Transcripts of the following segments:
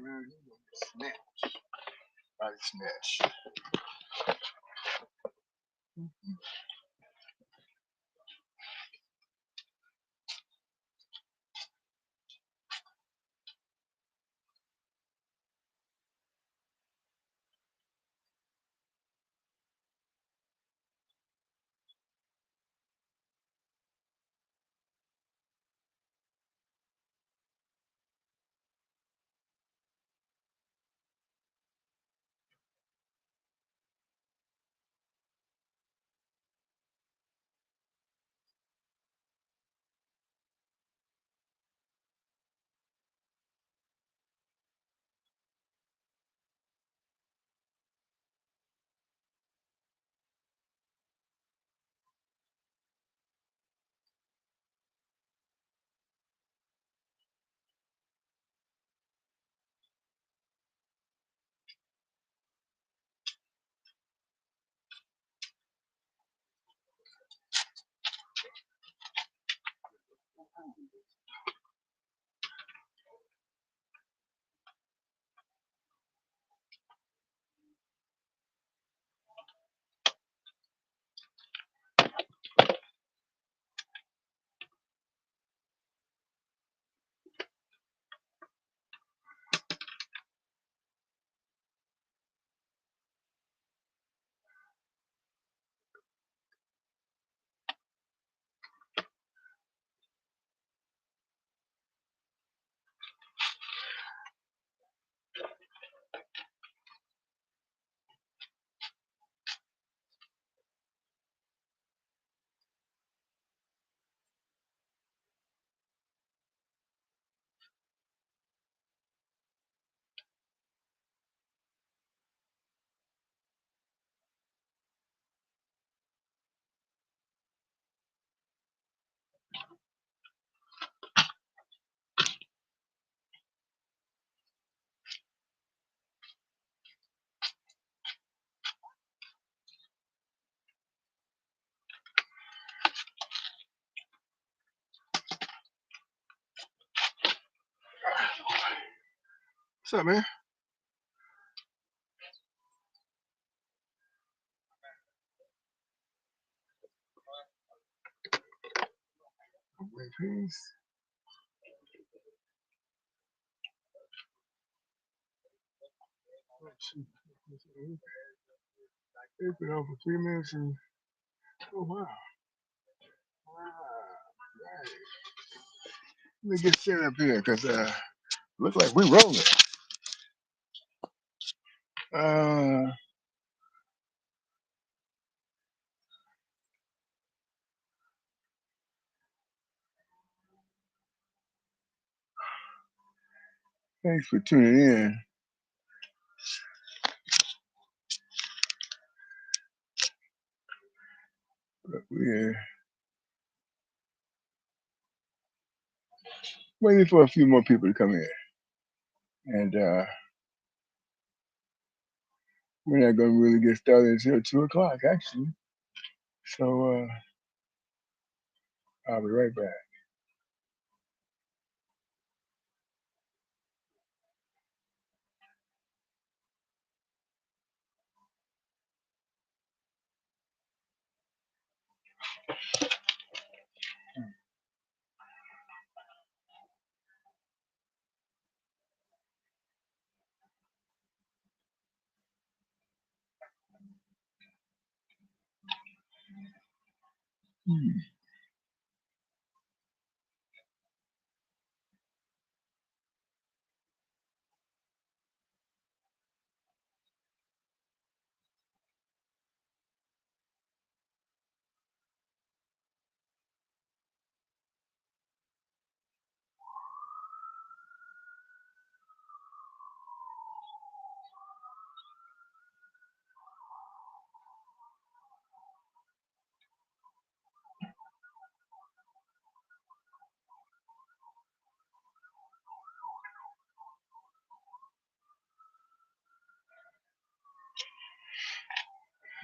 around here, you're gonna get snatched. Body snatched. What's up, man? Wait, please. It's been on for 3 minutes and oh wow. Wow. Right. Let me get set up here because looks like we're rolling. Uh Thanks for tuning in. We're waiting for a few more people to come in. And we're not gonna really get started until 2 o'clock actually. So I'll be right back. Hmm.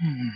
Hmm.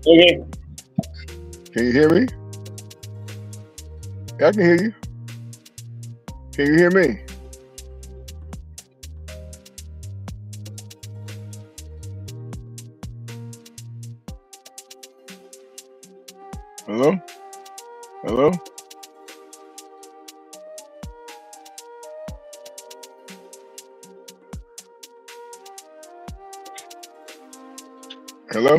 Okay. Can you hear me? I can hear you. Can you hear me? Hello? Hello? Hello?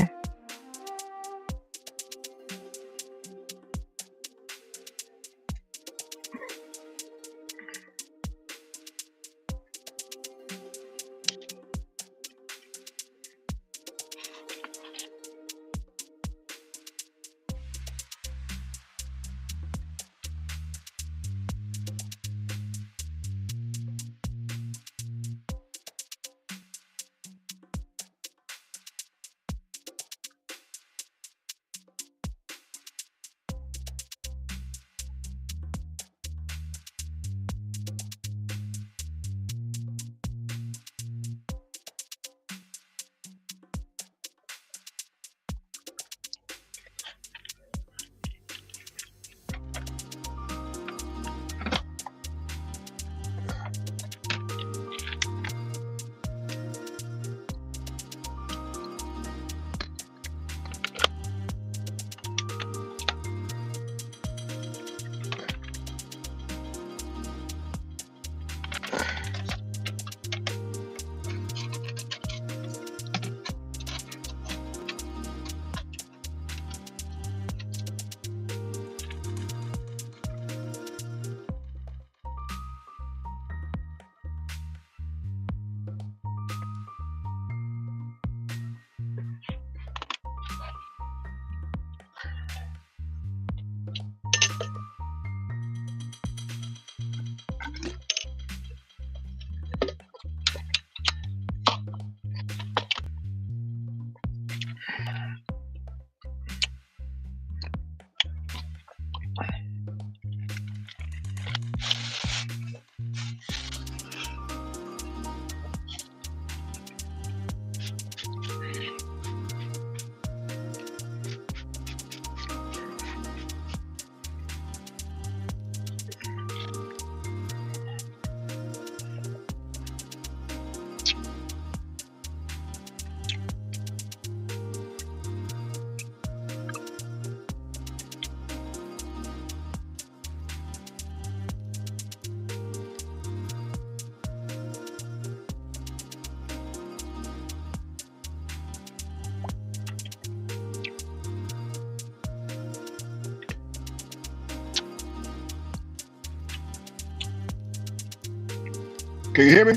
Can you hear me?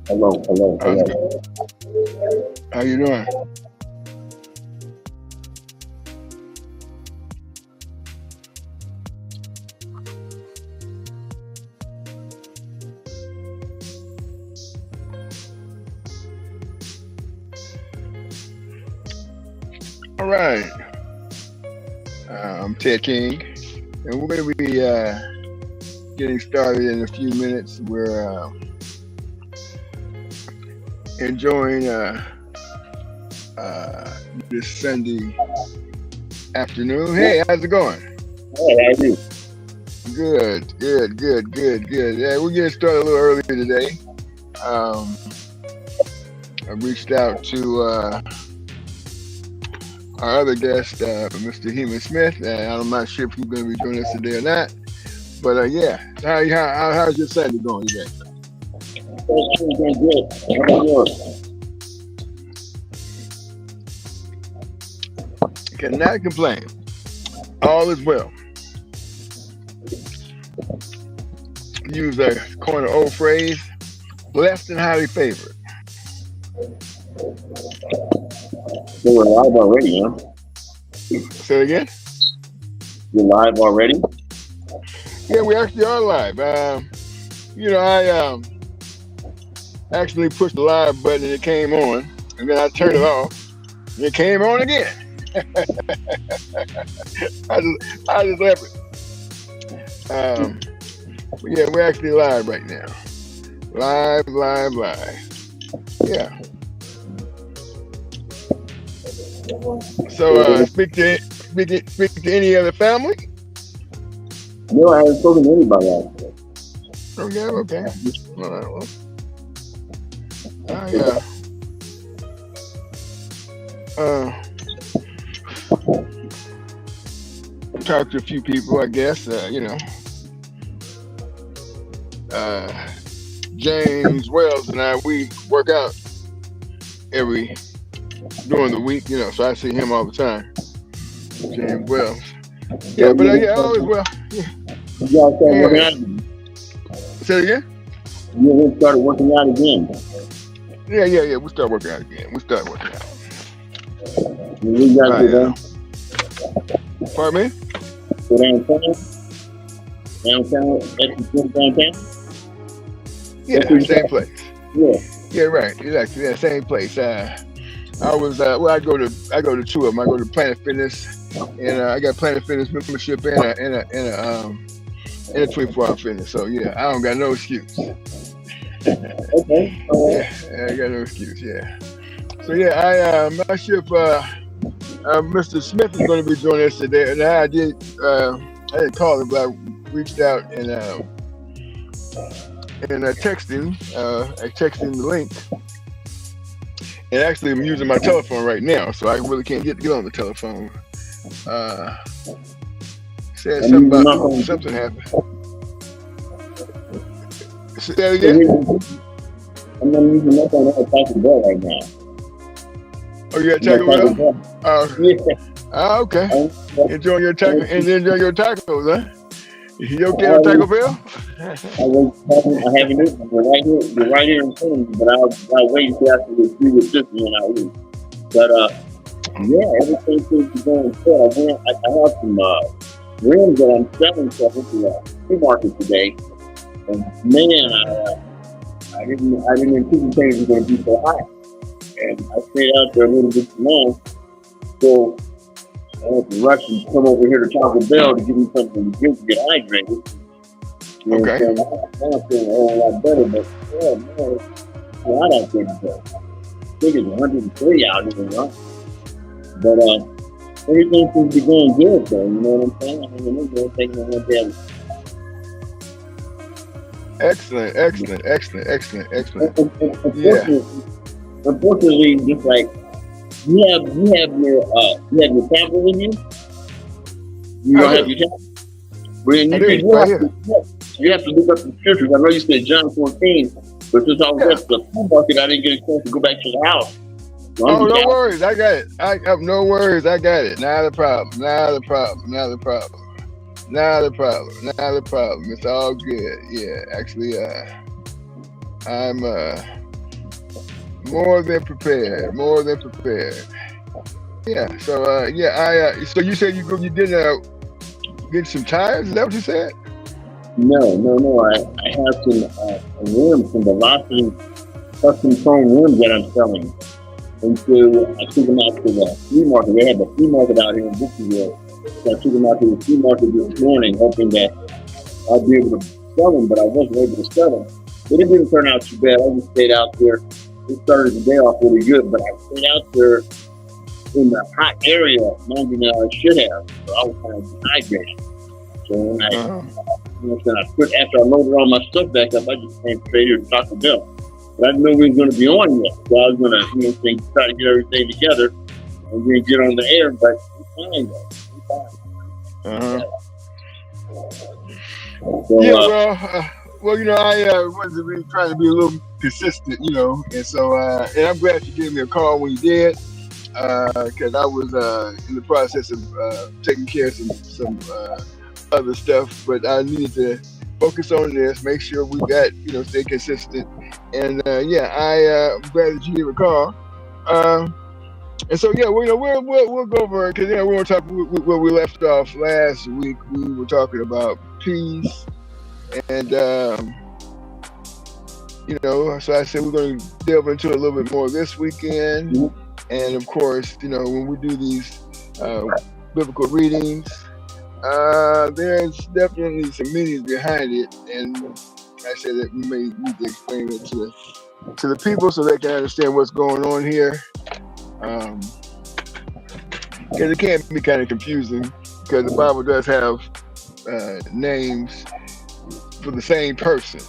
Hello, hello, How's hello. it going? How you doing? All right. I'm Ted King, and we're going to be getting started in a few minutes. We're enjoying uh, this Sunday afternoon. Hey, how's it going? Hey, how are you? Good, good, good, good, good. Yeah, we're getting started a little earlier today. Um, I reached out to our other guest, Mr. Heman Smith, and I'm not sure if he's going to be joining us today or not. But yeah, how's your Sunday going today? It's doing good. How about yours? Cannot complain. All is well. use a coin an old phrase, blessed and highly favored. So we're live already, huh? Say it again. You're live already? Yeah, we actually are live. I actually pushed the live button and it came on, and then I turned it off and it came on again. I just left it. But yeah, we're actually live right now. Live. Yeah. So speak to any other family. No, I haven't spoken to anybody else. Okay. All right. Well, I talked to a few people. I guess James Wells and I, we work out during the week. So I see him all the time. James Wells. Yeah, but all is well. You guys started working out again? Say it again? You started working out again? Yeah. We start working out again. Where you guys go down? Pardon me? Go downtown? Downtown? At the gym downtown? Yeah, same place. Yeah, right. Exactly. Yeah, same place. I was I go to two of them. I go to Planet Fitness, and I got Planet Fitness membership and a 24-hour fitness. So yeah, I don't got no excuse. Okay. Yeah, I got no excuse. Yeah. So yeah, I'm not sure if Mr. Smith is going to be joining us today. And I didn't call him, but I reached out and I texted the link. And actually, I'm using my telephone right now, so I really can't get on the telephone. Said something about something happened. Say that again? I'm not using my phone at Taco Bell right now. Oh, you got Taco Bell? Okay. Enjoy your tacos, huh? You okay on Taco Bell? I haven't eaten. You're right here in front of me, but I'll wait until after the three with this when I eat. But yeah, everything seems to be going good. I have some rims that I'm selling, so I went to a flea market today. And man, I didn't anticipate it was going to be so hot. And I stayed out there a little bit too long, so I had to rush and come over here to Taco Bell to give me something to drink to get hydrated. Okay. And I'm feeling a whole lot better, but yeah, man, it's hot out there today. I think it's 103 out here, right? But everything seems to be going good, though. You know what I'm saying? I mean, I'm going to take one day. Excellent. Yeah. Unfortunately, just like you have your tablet with you. You don't have your tablet. You have to look up the scriptures. I know you said John 14, but since I was at the food market, I didn't get a chance to go back to the house. So no worries. I got it. I have no worries. I got it. Not a problem. It's all good. Yeah, actually, I'm more than prepared. Yeah. So so you said you did get some tires? Is that what you said? No. I have some rims, some Velocity custom foam rims that I'm selling. And so I took them out to the flea market. They had the flea market out here in Brooklyn. So I took them out to the flea market this morning, hoping that I'd be able to sell them, but I wasn't able to sell them. But it didn't turn out too bad. I just stayed out there. It started the day off really good, but I stayed out there in the hot area longer than I should have. So I was kind of dehydrated. So when after I loaded all my stuff back up, I just came straight here to Taco Bell. But I didn't know we was going to be on yet. So I was going to try to get everything together and then get on the air, but it's fine though. So, I was really trying to be a little consistent, and so and I'm glad you gave me a call when you did, because I was in the process of taking care of some other stuff, but I needed to focus on this. Make sure we got, stay consistent. And I'm glad that you did recall. Uh, and so we'll go over it because we want to talk where we left off last week. We were talking about peace, and so I said we're going to delve into a little bit more this weekend. Mhm. And of course, when we do these biblical readings, there's definitely some meanings behind it, and I said that we may need to explain it to the people so they can understand what's going on here. Because it can be kind of confusing because the Bible does have names for the same person,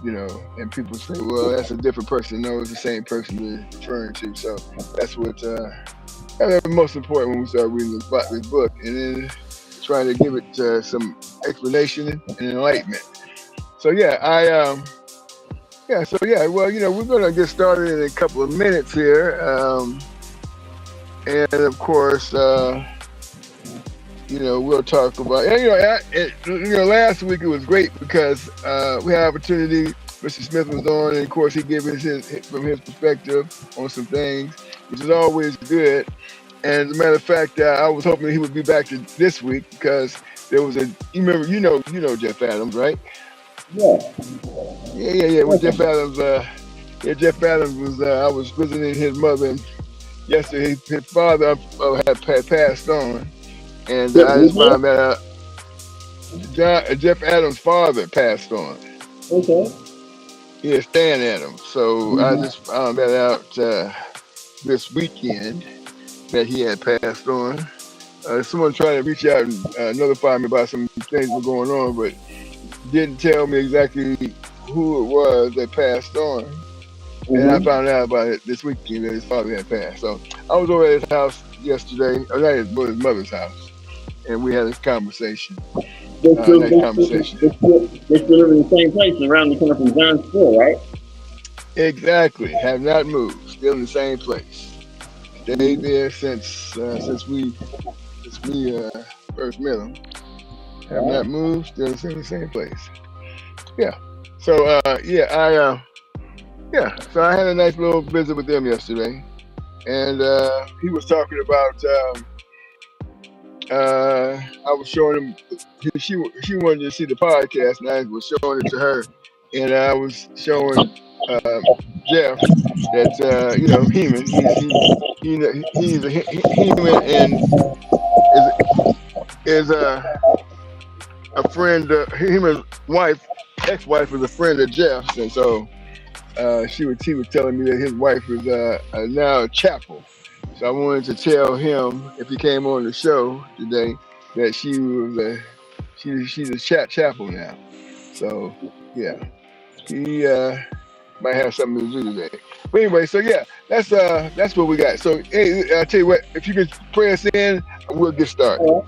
and people say, well, that's a different person. No, it's the same person we're referring to. So that's that's most important when we start reading this book, and then trying to give it some explanation and enlightenment. So we're gonna get started in a couple of minutes here, and of course, we'll talk about. And, last week it was great because we had opportunity. Mr. Smith was on, and of course, he gave us from his perspective on some things, which is always good. And as a matter of fact, I was hoping he would be back this week because there was you know Jeff Adams, right? Yeah. Yeah. With Jeff Adams, Jeff Adams was. I was visiting his mother yesterday. His father had passed on, and I just found that out. Jeff Adams' father passed on. Okay. Yeah, Stan Adams. So I Mhm. just found that out this weekend that he had passed on. Someone tried to reach out and notify me about some things that were going on, but didn't tell me exactly who it was that passed on. And I Mhm. found out about it this weekend that his father had passed. So I was over at his house yesterday, or not his mother's house, and we had a conversation. They still, Nice conversation. they still live in the same place around the corner from John's School, right? Exactly. Have not moved. Still in the same place. Stayed there since we first met him. Have not moved. Still in the same place. Yeah. So So I had a nice little visit with them yesterday, and he was talking about. I was showing him. She wanted to see the podcast, and I was showing it to her, and I was showing Jeff that Heman. He's a Heman, and is a friend. Heman's wife, ex-wife, is a friend of Jeff's, and so. He was telling me that his wife is now a chapel. So I wanted to tell him if he came on the show today that she was she's a chapel now. So yeah, he might have something to do today. But anyway, so yeah, that's what we got. So hey, I tell you what, if you could pray us in, we'll get started.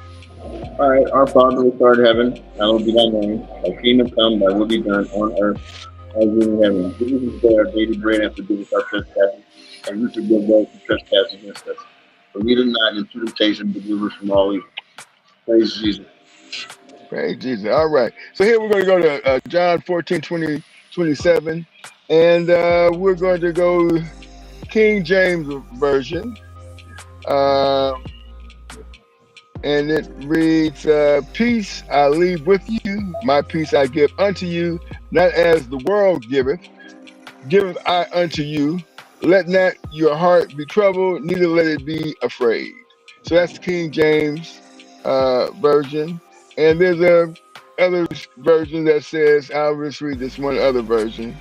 All right. Our Father which art in heaven, hallowed be thy name. Thy kingdom come, thy will be done on earth as in heaven. Give us this day our daily bread, and forgive us our trespasses, and we forgive those who trespass against us. For lead us not into temptation, but deliver us from all evil. Praise Jesus. Praise Jesus. All right. So here we're going to go to John 14, 20, 27. And we're going to go King James Version. And it reads, peace I leave with you, my peace I give unto you, not as the world giveth I unto you. Let not your heart be troubled, neither let it be afraid. So that's the King James version. And there's a other version that says, I'll just read this one other version.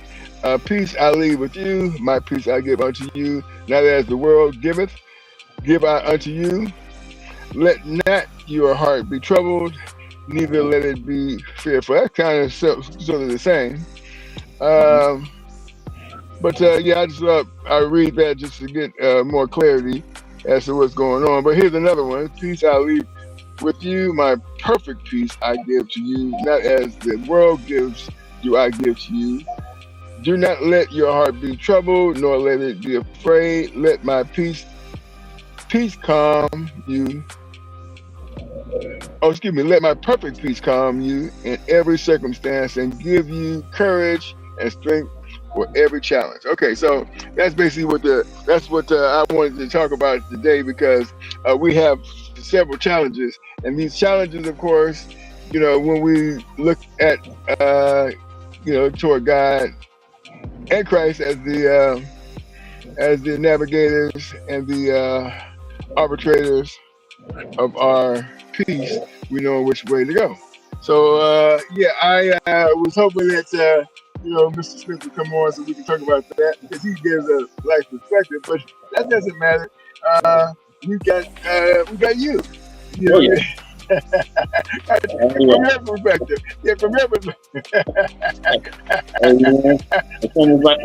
Peace I leave with you, my peace I give unto you, not as the world giveth, give I unto you. Let not your heart be troubled, neither let it be fearful. That's kind of sort of the same. But I just I read that just to get more clarity as to what's going on. But here's another one. Peace I leave with you, my perfect peace I give to you, not as the world gives do I give to you. Do not let your heart be troubled, nor let it be afraid. Let my peace calm you. let my perfect peace calm you in every circumstance and give you courage and strength for every challenge. Okay, so that's basically that's what I wanted to talk about today, because we have several challenges, and these challenges, of course, when we look at toward God and Christ as the navigators and the arbitrators of our peace, we know which way to go. So I was hoping that Mr. Smith would come on so we can talk about that, because he gives a life perspective. But that doesn't matter. We got you. You Oh know, yeah. from your perspective. Yeah, from your perspective. It's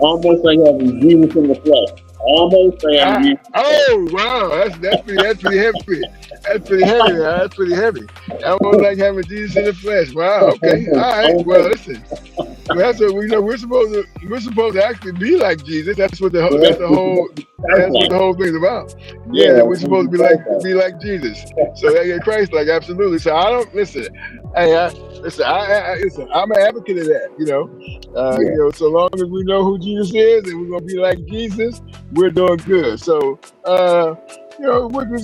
almost like having Jesus in the flesh. Almost like having Jesus. Oh wow, that's pretty heavy. That's pretty heavy. That's pretty heavy. Almost like having Jesus in the flesh. Wow. Okay. All right. Well, listen. That's what we know. We're supposed to actually be like Jesus. That's what the whole thing's about. Yeah, we're supposed to be like Jesus. So they get Christ like, absolutely. So I don't listen. Hey, listen. Listen. I'm an advocate of that. So long as we know who Jesus is and we're gonna be like Jesus, we're doing good. So so what do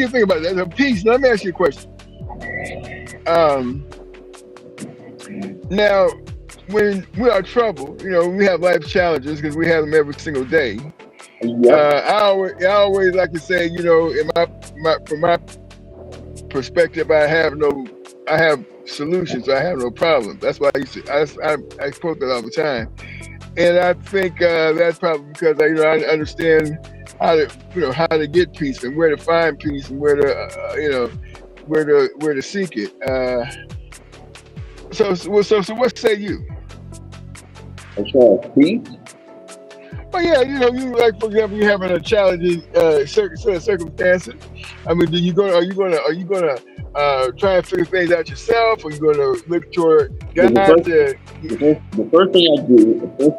you think about that? The peace. Let me ask you a question. Now, when we are troubled, we have life challenges because we have them every single day. I always like to say, from my perspective, I have solutions. I have no problems. That's why I quote that all the time. And I think that's probably because I understand how to get peace and where to find peace and where to where to seek it. So what say you? As far as peace? Well, yeah, you like, for example, you're having a challenging circumstances. I mean, are you gonna try and figure things out yourself, or are you gonna look toward God? The first thing I do is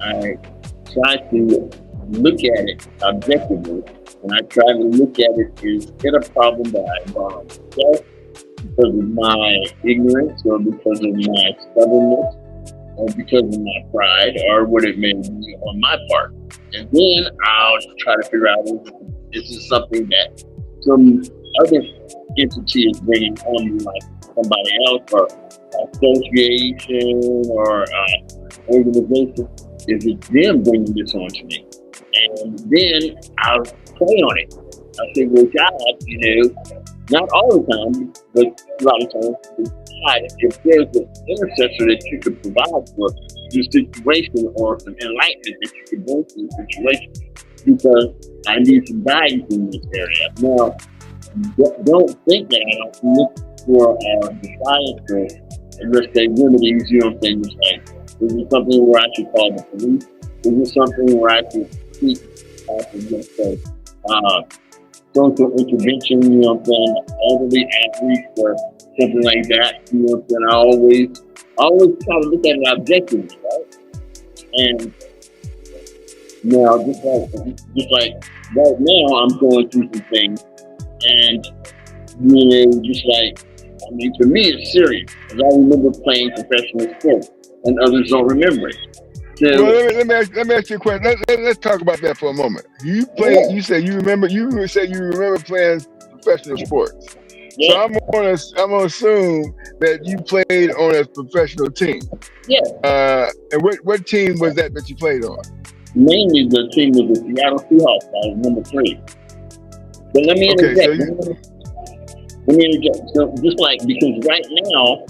I try to look at it objectively, and I try to look at it is it a problem that I brought myself because of my ignorance, or because of my stubbornness, or because of my pride, or what it may be on my part. And then I'll try to figure out if this is something that some other entity is bringing on me, like somebody else, or association, or organization. Is it them bringing this on to me? And then I'll play on it. I say, well, God, not all the time, but a lot of times, God, if there's an intercessor that you could provide for your situation, or some enlightenment that you could bring to the situation, because I need some guidance in this area. Now, don't think that I don't look for desires for, let's say, remedies. You know what I'm saying? Just like, is it something where I should call the police? Is it something where I should seek let's say, social intervention? You know what I'm saying? Elderly athletes or something like that. You know what I'm saying? I always try to look at it objectively, right? And now, just like right now, I'm going through some things, and just like, I mean, for me, it's serious, because I remember playing professional sports, and others don't remember it. So, well, let me ask you a question. Let's talk about that for a moment. You play. Yeah. You say you remember playing professional sports. Yeah. So I'm gonna assume that you played on a professional team. Yeah. And what team was that you played on? Mainly the team was the Seattle Seahawks. I was number 3. But let me interject. So just like, because right now,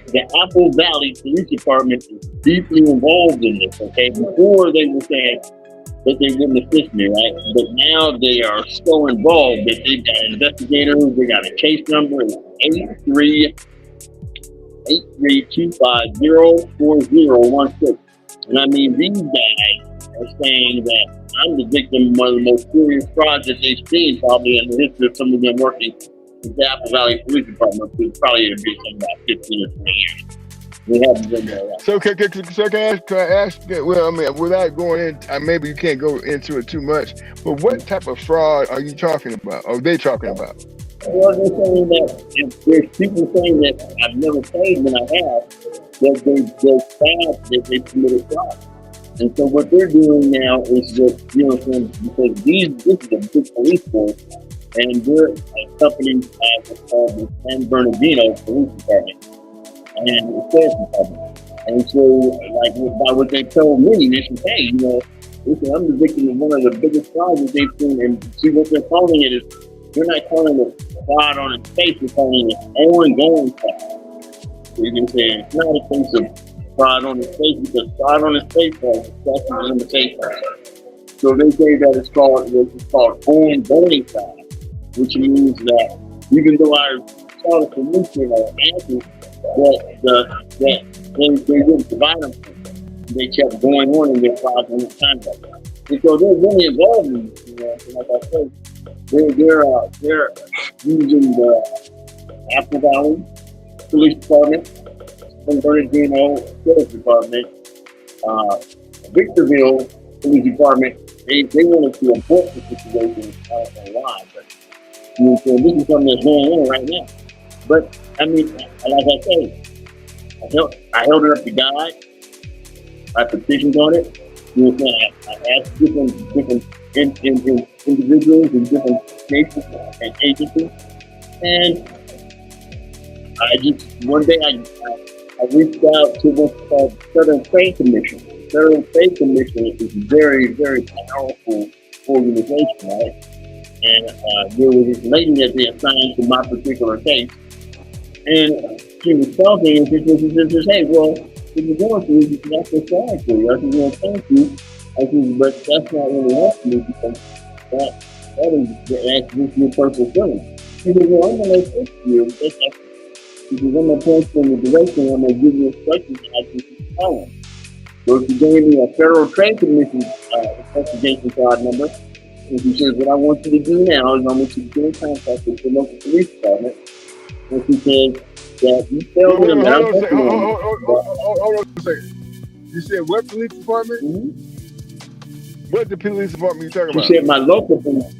the Apple Valley Police Department is deeply involved in this, okay? Before they were saying that they wouldn't assist me, right? But now they are so involved that they've got investigators, they got a case number, it's 8325404016. And I mean, these guys are saying that I'm the victim of one of the most serious frauds that they've seen, probably in the history of some of them working with the Apple Valley Police Department, which probably would be something about 15 or 20 years. They haven't been there. Right? So can I ask? Well, I mean, without going in, maybe you can't go into it too much. But what type of fraud are you talking about? Are they talking about? Well, they're saying that if there's people saying that I've never paid when I have, that they're bad, that they committed fraud. And so what they're doing now is just, because this is a big police force, and they're accompanied by what's called the San Bernardino Police Department and the Sheriff's Department. And so, like, by what they told me, they said, hey, listen, I'm the victim of one of the biggest frauds that they've seen, and see what they're calling it is, they're not calling it fraud on its face, they're calling it ongoing fraud. So you can say it's not a case of fraud on its face, because fraud on its face is exactly in the face. So they say that it's called ongoing fraud, which means that even though I saw the solution or answers that they didn't provide them, they kept going on in their fraud on the contract. And so they're really involved in this, like I said. They're using the Apple Valley Police Department, San Bernardino Sheriff's Department, Victorville Police Department. They wanted to abort the situation. I don't know why, but so this is something that's going on right now. But I mean, like I say, I held it up to God. I petitioned on it. I asked different individuals in different nations and agencies, and I just one day I reached out to what's called Federal Trade Commission. The Federal Trade Commission is a very, very powerful organization, right? And there was this lady that they assigned to my particular case, and she was talking, and she says, "Hey, well, if you're going through this, that's what's wrong for you." I said, "Well, thank you." I said, "But that's not really helping me because that's just your personal feeling." She said, "Well, I'm going to fix you. She says, I'm going to point you in the direction. I'm going to give you instructions and I can keep following." So she gave me a Federal Trade Commission investigation card number. And she says, "What I want you to do now is I want you to get in contact with the local police department." And she says that you tell them that I'm working on it. Hold on a second. You said what police department? Mm-hmm. What the police department you talking about? She said my local police.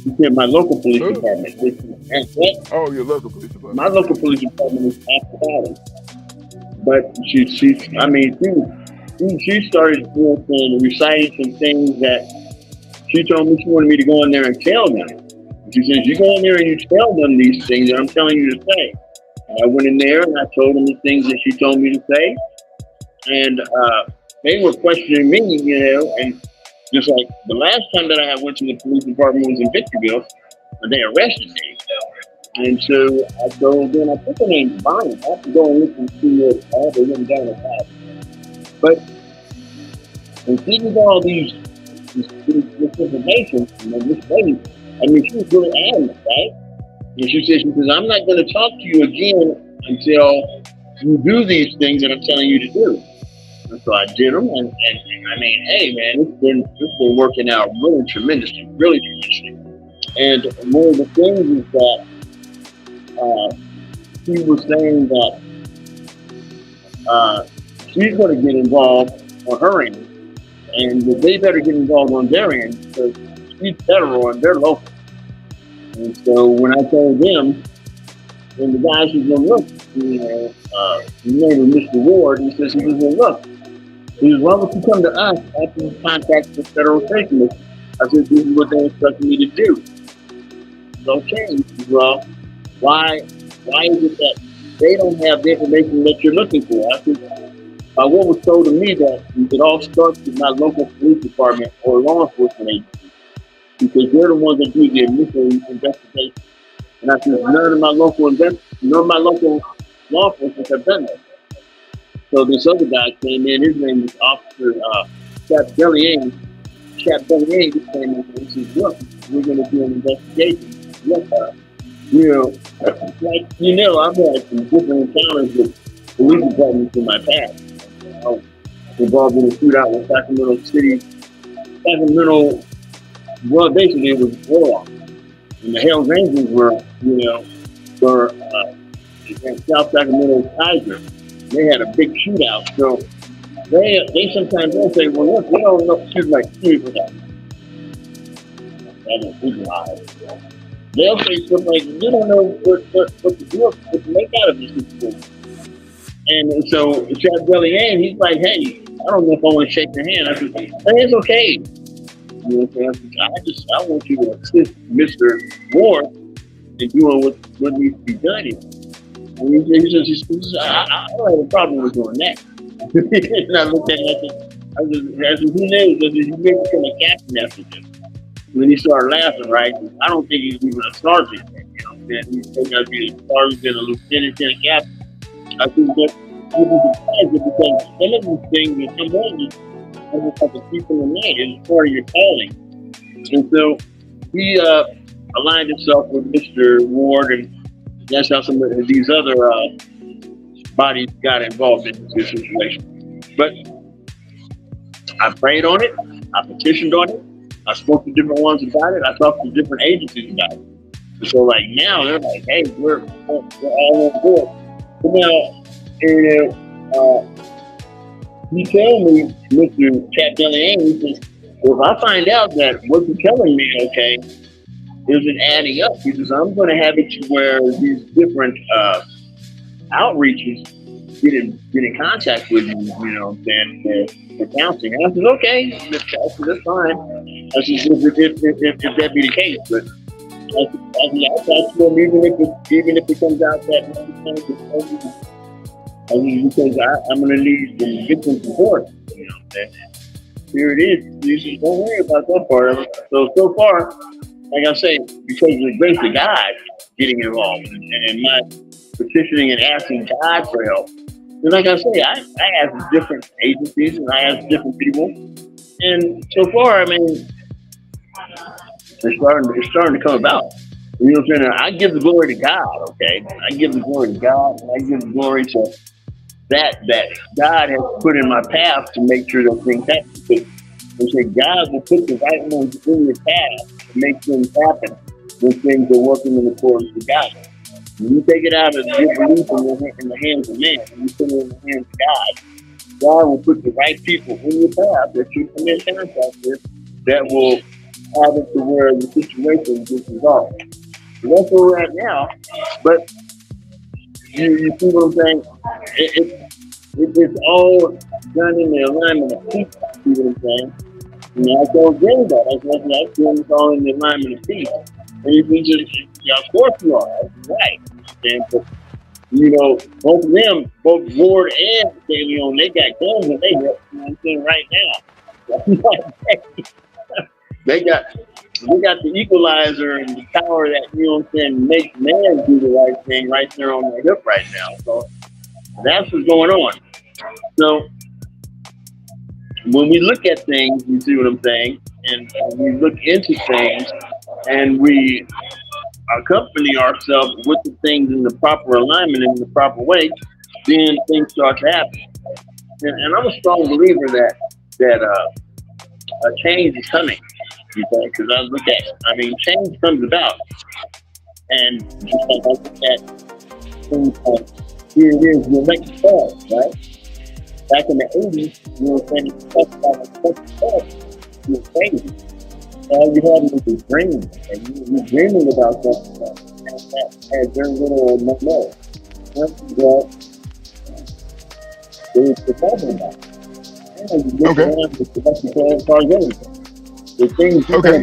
She said my local police department. Oh, your local police department. My local police department is Apple Valley. But she started reciting some things that she told me she wanted me to go in there and tell them. She says, "You go in there and you tell them these things that I'm telling you to say." And I went in there and I told them the things that she told me to say. And they were questioning me, and just like the last time that I went to the police department was in Victorville, and they arrested me. And so I told them, I put the name Bonnie. I have to go and listen to it. I have to written down the past. But in seeing all this information, this lady, I mean, she was really adamant, right? And she says, "I'm not going to talk to you again until you do these things that I'm telling you to do." And so I did them, and I mean, hey, man, it's been working out really tremendously. And one of the things is that she was saying that she's going to get involved on her end, and they better get involved on their end because she's federal and they're local. And so when I told them, and the guy said, "Well, look, his name was Mr. Ward," he says, "Well, look, he says, why don't you come to us after you contact the Federal Trade Commission?" I said, "This is what they instructed me to do." "Okay." He says, "Well, why is it that they don't have the information that you're looking for?" I said, "By what was told to me that it all starts with my local police department or law enforcement agency, because they're the ones that do the initial investigation." And I said, none of my local law enforcement have done that. So this other guy came in. His name was Officer Chap Bellier. Chap Bellier came in and he said, "Look, we're going to do an investigation." Look, I've had some different encounters with police departments in my past. I was involved in a shootout with well, basically it was war. And the Hells Angels were in South Sacramento Tiger. they had a big shootout. So they sometimes they'll say, well, look, we don't know. Excuse me, they'll say something like, we don't know what to do, what to make out of this situation. And so Chad Belly Ann, he's like, hey, I don't know if I want to shake your hand. I said, hey, it's okay. You know what I'm saying? I want you to assist Mr. Ward in doing what needs to be done here. And he says, I don't have a problem with doing that. And I looked at him, I said, who knows? I said, you may become a captain after this. And then he started laughing, right? I don't think he's even a sergeant yet, you know what I'm saying? He's going to be a sergeant, a lieutenant, and a captain. I think that would be surprised because some of these things that come on you, are just like a keep in the night. It's part of your calling. And so he aligned himself with Mr. Ward, and that's how some of these other bodies got involved in this situation. But I prayed on it. I petitioned on it. I spoke to different ones about it. I talked to different agencies about it. And so, like, now they're like, hey, we're all on board. But now, he told me, Mr. Captain, he says, well, if I find out that what you're telling me, okay, isn't adding up, he says, I'm going to have it to where these different outreaches get in contact with you, you know what I'm saying, for counseling. And I said, okay, that's fine. I said, if that be the case, but I said, even if it comes out that I mean, because I'm going to need to get some support, you know what I'm saying. Here it is. You just don't worry about that part of it. So far, like I say, because of the grace of God getting involved and my petitioning and asking God for help. And like I say, I ask different agencies and I ask different people. And so far, I mean, it's starting to come about. You know what I'm saying? I give the glory to God, okay? I give the glory to God, and I give the glory to that God has put in my path to make sure those things happen. Because they say God will put the right ones in your path to make things happen when things are working in accordance with God. When you take it out of your belief in the hands of man, and you put it in the hands of God, God will put the right people in your path that you come in contact with that will have it to where the situation gets resolved. So that's where we're at now. But you see what I'm saying? It's all done in the alignment of peace. You see what I'm saying? You know, I told Jay that. I said, it's all in the alignment of peace. And you just, of course you are. That's right. And, but, you know, both of them, both Ward and De Leon, they got guns and they got, you know what I'm saying, right now. They got the equalizer and the power that, you know what I'm saying, makes man do the right thing right there on their hip right now. So that's what's going on. So when we look at things, you see what I'm saying, and we look into things and we accompany ourselves with the things in the proper alignment in the proper way, then things start to happen. And I'm a strong believer that a change is coming. Because change comes about. And just like I look at things like, here it is, the electric bus, right? Back in the 80s, you were saying, you were crazy. All you had was a dream. And you were dreaming about something that had very little or no more. Well, there's the problem about it. And you look around with the electric cars, everything. Okay.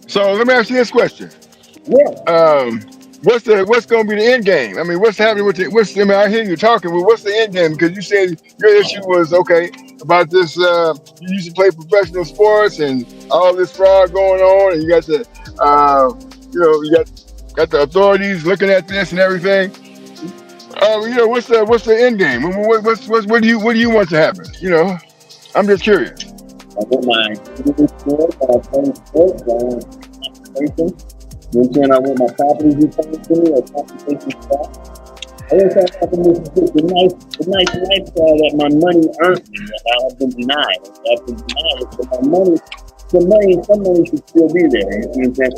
So let me ask you this question. Yeah. What's going to be the end game? I mean, what's happening with it? I hear you talking, but what's the end game? Because you said your issue was about this. You used to play professional sports and all this fraud going on, and you got the, you got the authorities looking at this and everything. What's the end game? What do you want to happen? You know. I'm just curious. I put my sports, I play sports, I want my properties returned to me or compensation stock. I just have the nice lifestyle that my money earns me that I have been denied. But some money should still be there. You know what I'm saying?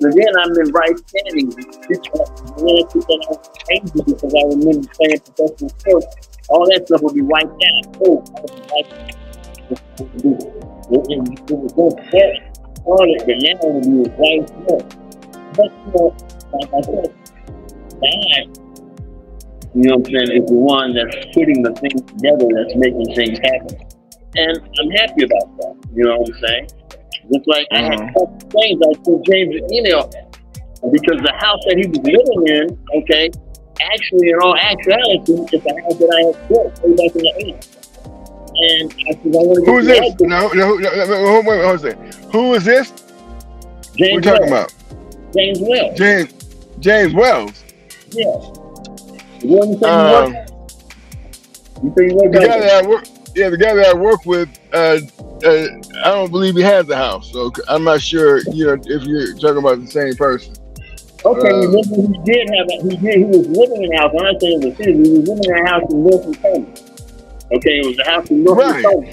So then I'm in right standing. And then I took that out crazy because I remember playing professional sports. All that stuff would be wiped out. Oh, I was like, it was so bad on it, but now it was right there. But, like I said, God, what I'm saying, is the one that's putting the things together that's making things happen. And I'm happy about that. You know what I'm saying? Just like I had James, I sent James an email because the house that he was living in, okay, actually, in all actuality, it's a house that I had built way back in the 80s. And I said, I want to get Who's this? Wait, hold on a second. Who is this? James We're talking Wells. about James Wells. James Wells. Yeah. You want to say you work? You say you work? The guy that I work. Yeah, the guy that I work with. I don't believe he has a house, so I'm not sure. If you're talking about the same person. Okay, remember he did have he was living in a house. I'm not saying it was his. He was living in a house in Wilson County. Okay, it was a house in Wilson County.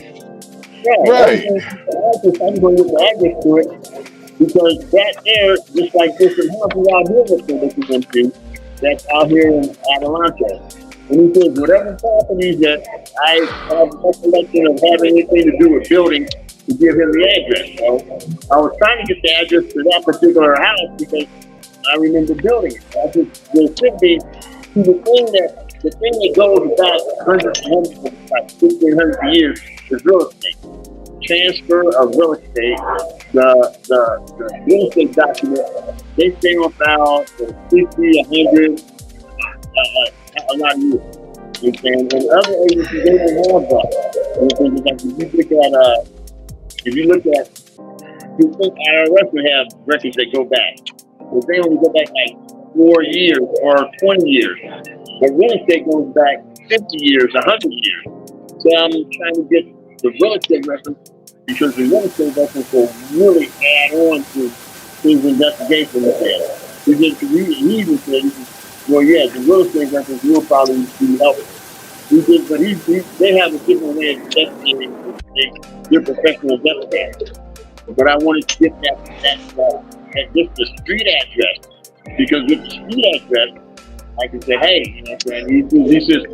Yeah, right. I'm going to get the address to it because that there, just like different houses out here that you're looking into, that's out here in Adelanto. And he says, whatever properties that I have recollection of having anything to do with building, to give him the address. So I was trying to get the address to that particular house because I remember building it. I just, there should be, the thing that goes about hundreds like 1,500 years is real estate. Transfer of real estate, the real estate document, they stay on file for 50, 100, a lot of years. You know, and other agencies, they don't have that. Like if you look at, you think IRS would have records that go back, but they only go back like 4 years or 20 years. But real estate goes back 50 years, 100 years. So I'm trying to get the real estate records because the real estate records will really add on to his investigation with that. He even said, well, yeah, the real estate records will probably be helpful. They have a different way of investigating. They're professional investigators. But I wanted to get that just the street address because with the street address, I can say, hey, you know what I'm saying? He says,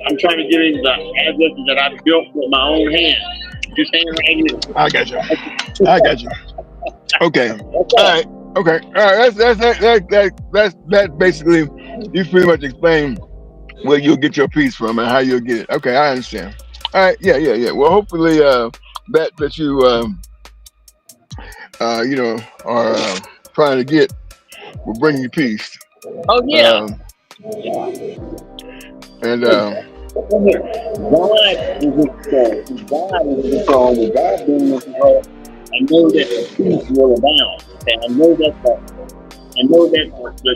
I'm trying to get him the addresses that I built with my own hands. Just hang right here. I got you. Okay. All right. Okay. All right. That's basically, you pretty much explained where you'll get your piece from and how you'll get it. Okay, I understand. All right. Yeah. Well, hopefully, that you are trying to get will bring you peace. Oh yeah. And God is the song. With God being the control, I know that the peace will abound. Okay? I know that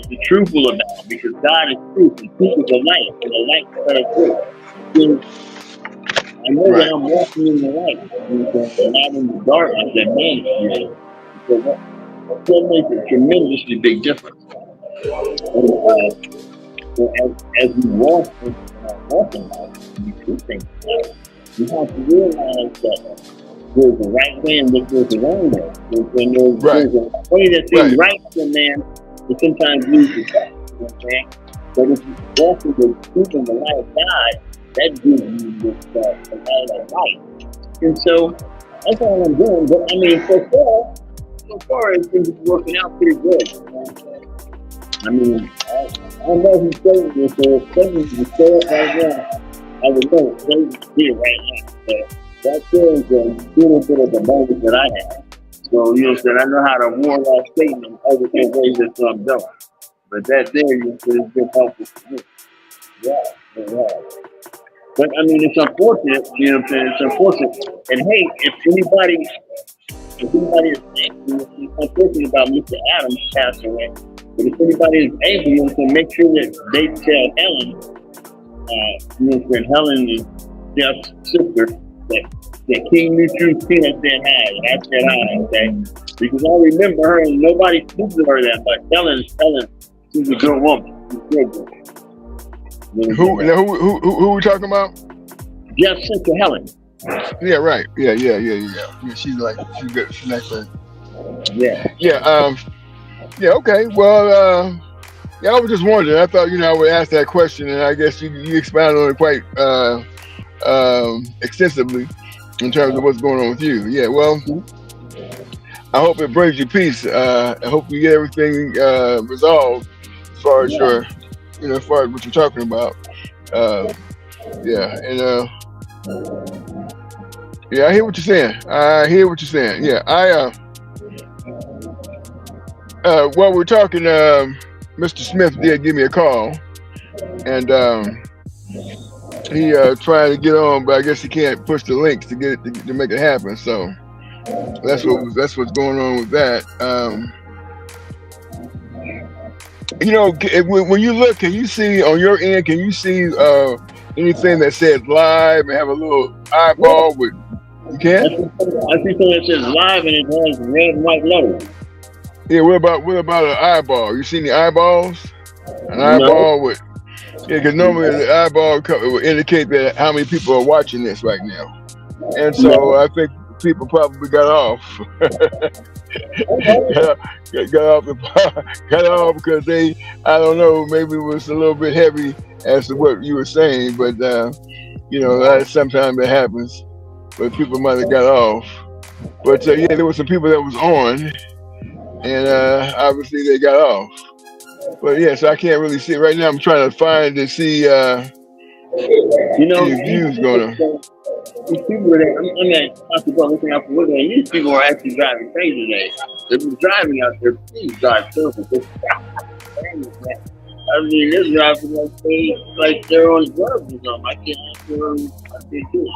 the truth will abound because God is truth and truth is the light, and the light is truth. I know that I'm walking in the light and not in the darkness that man is. So that makes a tremendously big difference. And, as we walk in life, we do things like you have to realize that there's a right way and there's a wrong way. There's a way that seems right to a man that sometimes leads to death. You know what I'm saying? But if you walk in the truth and the light of God, that gives you this the light of life. And so that's all I'm doing. But I mean, so far things are working out pretty good. You know what I'm saying? I mean, I know he's saying this, so Satan can say it right now. I would know Satan's here right now. But that is a little bit of the moment that I have. So, you know what I'm saying? I know how to ward off Satan in other ways that I'm doing. But that there, you know, has been helpful for me. Yeah. But I mean, it's unfortunate, you know what I'm saying? It's unfortunate. And hey, if anybody is unfortunate about Mr. Adams passing away, but if anybody is able to make sure that they tell Helen, you know, when Helen is Jeff's sister, that King Neutron said hi, and I said hi, okay? Because I remember her and nobody speaks to her that much. Helen, she's a good woman. She's a good woman. Who are we talking about? Jeff's sister Helen. Yeah, right. Yeah. She's good. She's nice. Yeah. Yeah. Yeah. Okay. Well. Yeah. I was just wondering. I thought I would ask that question, and I guess you expounded on it quite extensively in terms of what's going on with you. Yeah. Well, I hope it brings you peace. I hope you get everything resolved as far as Yeah. your, as far as what you're talking about. Uh, yeah, and yeah, I hear what you're saying. I hear what you're saying. Yeah, while we're talking, Mr. Smith did give me a call, and he trying to get on, but I guess he can't push the links to get it to make it happen. So that's what's going on with that. When you look, can you see on your end? Can you see anything that says live and have a little Yeah. eyeball with? You can? I see something that says live and it has red and white letters. Yeah. What about an eyeball? You see any eyeballs? An No. eyeball with? Yeah, because normally the eyeball will indicate that how many people are watching this right now, and so No. I think people probably got off. got, got off got off because I don't know, maybe it was a little bit heavy as to what you were saying, but sometimes it happens, but people might have got off. But yeah, there were some people that was on, and obviously they got off. But yeah, so I can't really see it right now. I'm trying to find to see You know, any views going on. these people that I'm at hospital looking out for window, and these people are actually driving crazy today. If you're driving out there, please drive careful. I mean, this driver like they're on drugs or something. I can't do it.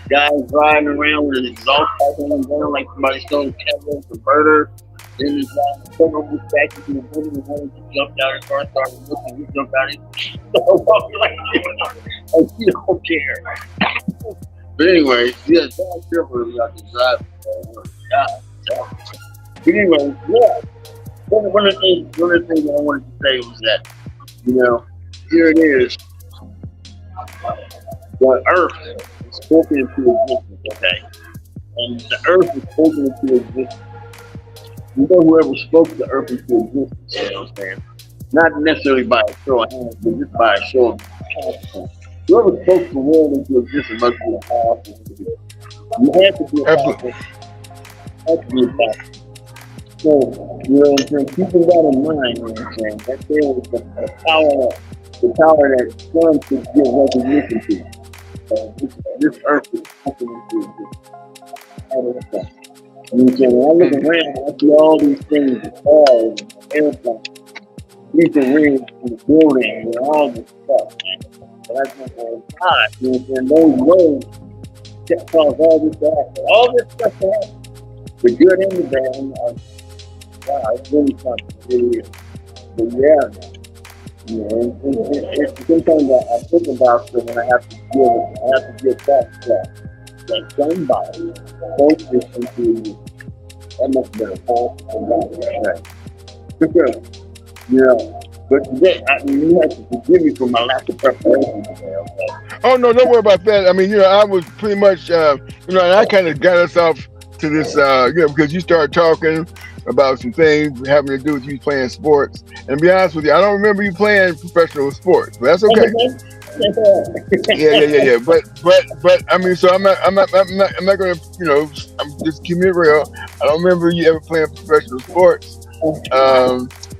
Guys riding around with an exhaust pipe on them down like somebody stole a catalytic converter. Then this guy come over back into the building and wanted to jump out of the car, started looking, he jumped out like he don't care. But anyway, yeah, drive careful about the driving. God. But anyway, yeah. One of the things that I wanted to say was that, here it is. The earth is spoken into existence, okay? And the earth is spoken into existence. You know whoever spoke the earth into existence, you know what I'm saying? Not necessarily by a show of hands, but just by a show of hands. Whoever spoke the world into existence must be a powerful individual. You have to be a Absolutely. powerful. So, keeping that in mind, you know what I'm saying? That there was the power that sun could give recognition to. This earth is spoken into existence. You know what I'm saying? When I look around, I see all these things, the cars, airplanes, different rings in the building, and all this stuff, man. But I think, God, you know what I'm saying? Those roads that cause all this to happen. All this stuff to happen. The good and the bad. Wow, it's really something. It really is. But yeah, it's sometimes I think about it when I have to give back to that somebody spoke this into you. That must have been a false right? Because, but today, you have to forgive me for my lack of preparation today, okay? Oh no, don't worry about that. I mean, I was pretty much, and I kind of got us off to this, because you started talking about some things having to do with you playing sports. And to be honest with you, I don't remember you playing professional sports, but that's okay. Yeah. But I mean, so I'm not gonna, I'm just keeping it real. I don't remember you ever playing professional sports.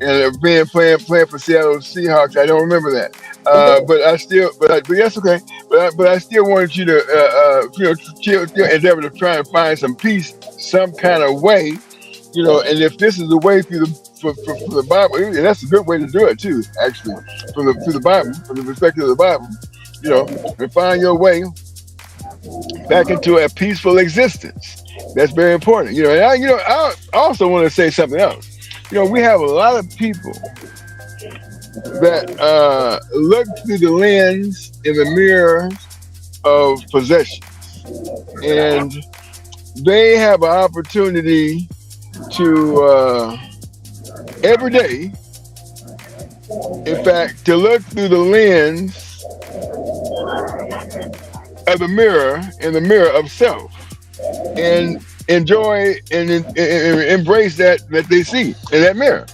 And playing for Seattle Seahawks, I don't remember that. But I still, but that's okay. But I still wanted you to, still endeavor to try and find some peace, some kind of way, And if this is the way through for the Bible, and that's a good way to do it too, actually, through the Bible, from the perspective of the Bible, and find your way back into a peaceful existence. That's very important, And I also want to say something else. We have a lot of people that look through the lens in the mirror of possessions, and they have an opportunity to every day, in fact, to look through the lens of the mirror in the mirror of self, and enjoy and embrace that they see in that mirror.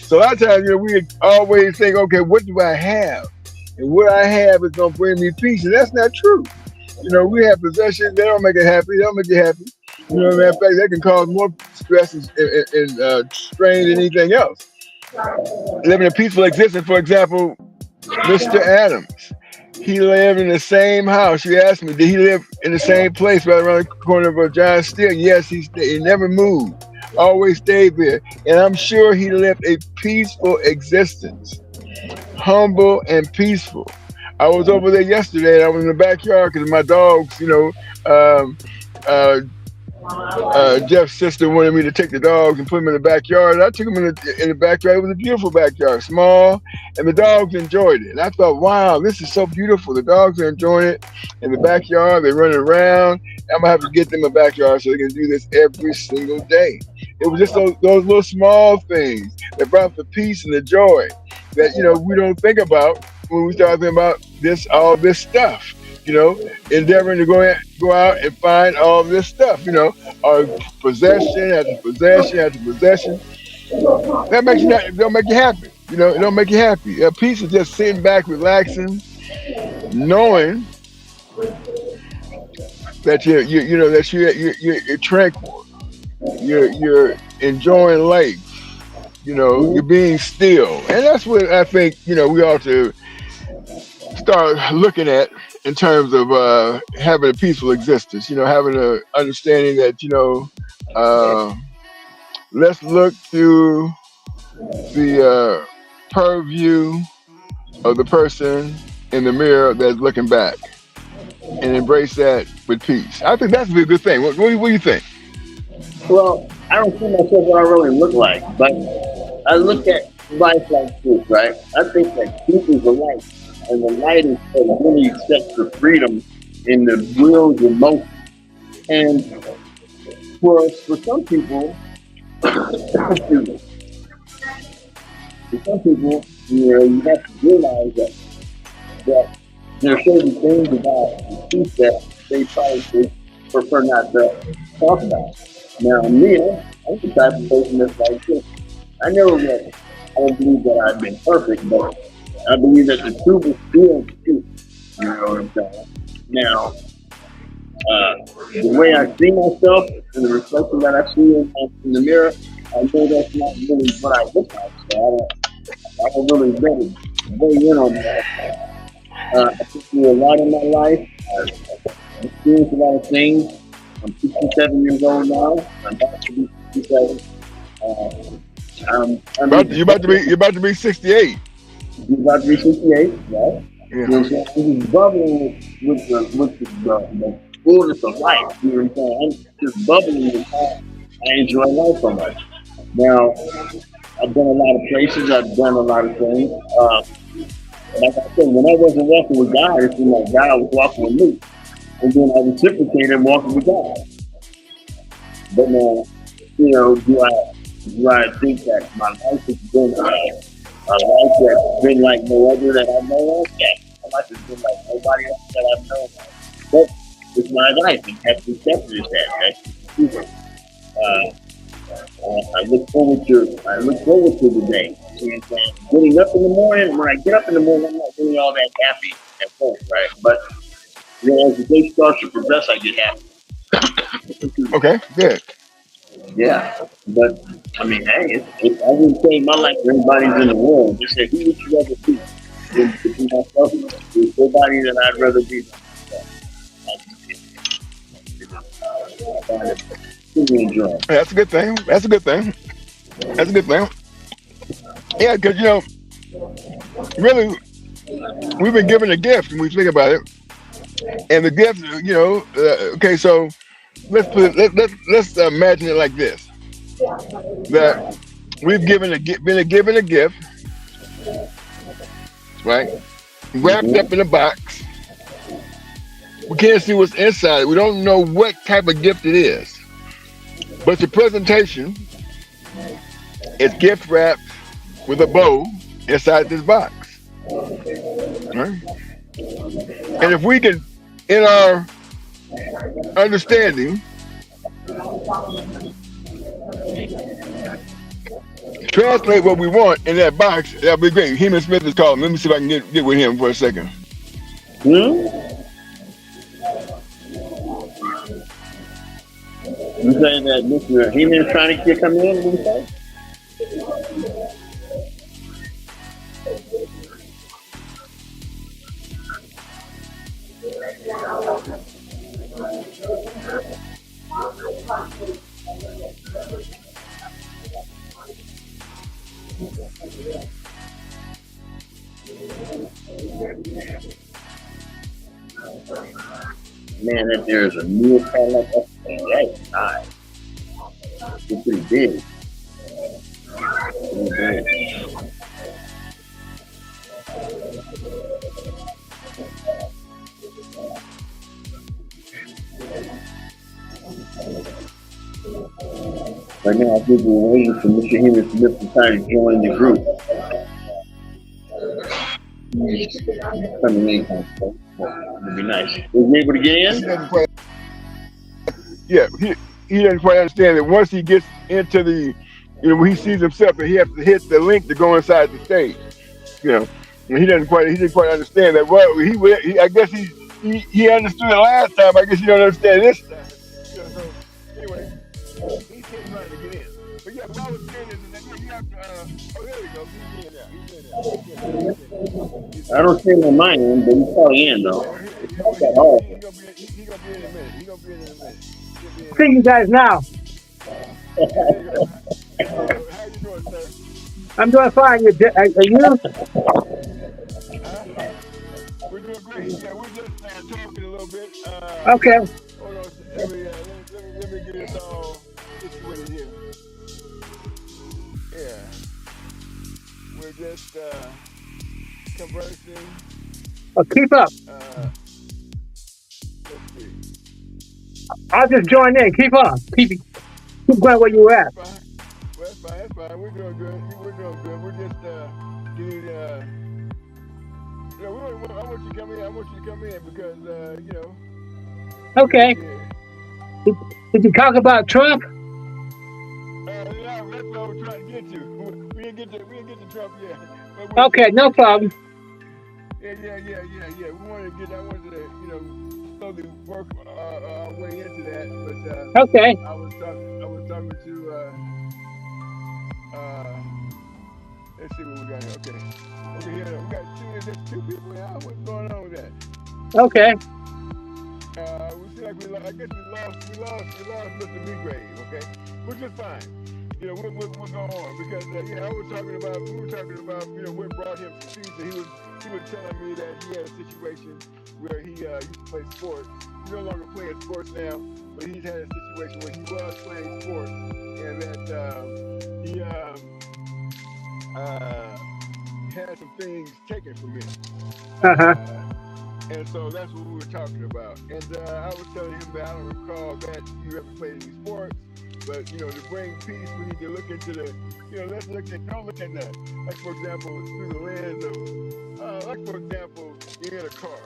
So a lot of times, we always think, okay, what do I have? And what I have is gonna bring me peace, and that's not true. We have possessions, they don't make it happy, they don't make you happy. Matter of fact, they can cause more stress and strain than anything else. Living a peaceful existence, for example, Mr. Adams. He lived in the same house. You asked me, did he live in the same place right around the corner of John Steele? Yes, he never moved. Always stayed there. And I'm sure he lived a peaceful existence. Humble and peaceful. I was over there yesterday and I was in the backyard because my dogs, um, uh, Jeff's sister wanted me to take the dogs and put them in the backyard. I took them in the backyard. It was a beautiful backyard, small, and the dogs enjoyed it. And I thought, wow, this is so beautiful. The dogs are enjoying it in the backyard. They're running around. I'm gonna have to get them a backyard so they can do this every single day. It was just those little small things that brought the peace and the joy that we don't think about when we start thinking about all this stuff. Endeavoring to go out and find all this stuff. Or possession after possession after possession. That makes it don't make you happy. It don't make you happy. Peace is just sitting back, relaxing, knowing that you're tranquil. You're enjoying life. You're being still, and that's what I think. We ought to start looking at in terms of having a peaceful existence. Having an understanding that let's look through the purview of the person in the mirror that's looking back, and embrace that with peace. I think that's a good thing. What do you think? Well, I don't see myself what I really look like, but I look at life like this, right? I think that truth is the light, and the light is what really sets the freedom in the will's emotion. And for some people, excuse me, for some people, you have to realize that there are certain things about the truth that they probably prefer not to talk about. Now, me, I'm the type of person that's like this. I know that I don't believe that I've been perfect, but I believe that the truth is still the truth. You know what I'm saying? Now, the way I see myself and the reflection that I see in the mirror, I know that's not really what I look like. So I don't really really weigh in on that. I've been through a lot in my life. I've experienced a lot of things. I'm 67 years old now. I'm about to be 67. You're about to be 68. You're about to be 68, right? Yeah. You know what I'm saying? I'm just bubbling with the fullness of life. You know what I'm saying? I'm just bubbling with how I enjoy life so much. Now, I've done a lot of places. I've done a lot of things. Like I said, when I wasn't walking with God, it seemed like God was walking with me. And then I reciprocated walking with God. But now, do I think that my life has been a life that's been like no other that I know of? Yeah. My life has been like nobody else that I've known of. But it's my life, and have to accept it as that. That's I look forward to the day. You know what I'm saying? Getting up in the morning, when I get up in the morning, I'm not really all that happy at first, right? But as the day starts to progress, I get happy. Okay, good. Yeah, but I mean, hey, I wouldn't say my life for anybody's in the world. Just say, who would you rather be? To be myself, there's nobody that I'd rather be than myself. I find it really enjoyable. That's a good thing. That's a good thing. That's a good thing. Yeah, because really, we've been given a gift, and we think about it. And the gift, okay, so let's imagine it like this: that we've been given a gift, right? Wrapped up in a box. We can't see what's inside. We don't know what type of gift it is, but the presentation is gift wrapped with a bow inside this box. Right? And if we can, in our understanding, Translate what we want in that box. That'll be great. Heman Smith is calling. Let me see if I can get with him for a second. You saying that Mr. Heman is trying to come in? What you say? Man, that there's a new Cadillac Escalade. That's nice. It's pretty big. Pretty big. Right now, I think we're waiting for Mr. Heman Smith to try to join the group. Coming in, it'd be nice. Was he able to get in? Yeah, he doesn't quite understand that once he gets into the, when he sees himself, that he has to hit the link to go inside the stage. And he didn't quite understand that. Well, he I guess he understood it last time. I guess he don't understand this time. So anyway, he's trying to get in. But yeah, what I was saying is that you have to. Oh, there we go. He's in there. I don't see him on my end, but he's probably in though. He's gonna be in a minute. See you guys now. How you doing, sir? I'm doing fine. You? We're doing great. Yeah, we're just talking a little bit. Okay. Hold on. Let me get this all situated here. Yeah. We're just conversing. Well, keep up. Let's see. I'll just join in. Keep on. Keep going where you at. That's fine. That's fine. We're doing good. We're just getting. I want you to come in. I want you to come in because Okay. Did you talk about Trump? Yeah, that's what I was trying to get to. We didn't get to Trump yet. Okay, no problem. Yeah. We wanted to I wanted to, slowly work our way into that. But Okay. I was talking to. Let's see what we got here. Okay, here we got two people here. What's going on with that? Okay. We seem like I guess we lost Mr. Megrave, okay? Which is fine. We'll go on because we were talking about what brought him to peace. And he was telling me that he had a situation where he used to play sports. He's no longer playing sports now, but he's had a situation where he was playing sports and that he had some things taken from him. And so that's what we were talking about. And I was telling him that I don't recall that you ever played any sports, but to bring peace, we need to look into the, don't look at that. Like for example, through the lens of, like for example, you're in a car,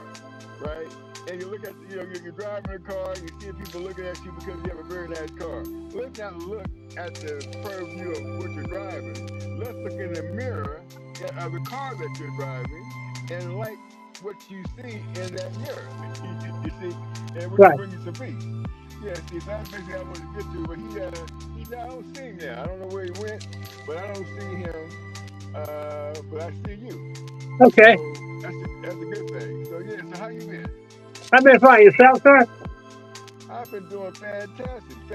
right? And you look at, you're driving a car, and you see people looking at you because you have a very nice car. Let's not look at the purview of what you're driving. Let's look in the mirror of the car that you're driving and like what you see in that mirror. You see, and we're bring you some peace. Yeah, see, that's basically what I wanted to get to. But I don't see him now. I don't know where he went, but I don't see him. But I see you. Okay. So that's a good thing. So yeah, so how you been? I've been fine. Yourself, sir? I've been doing fantastic. So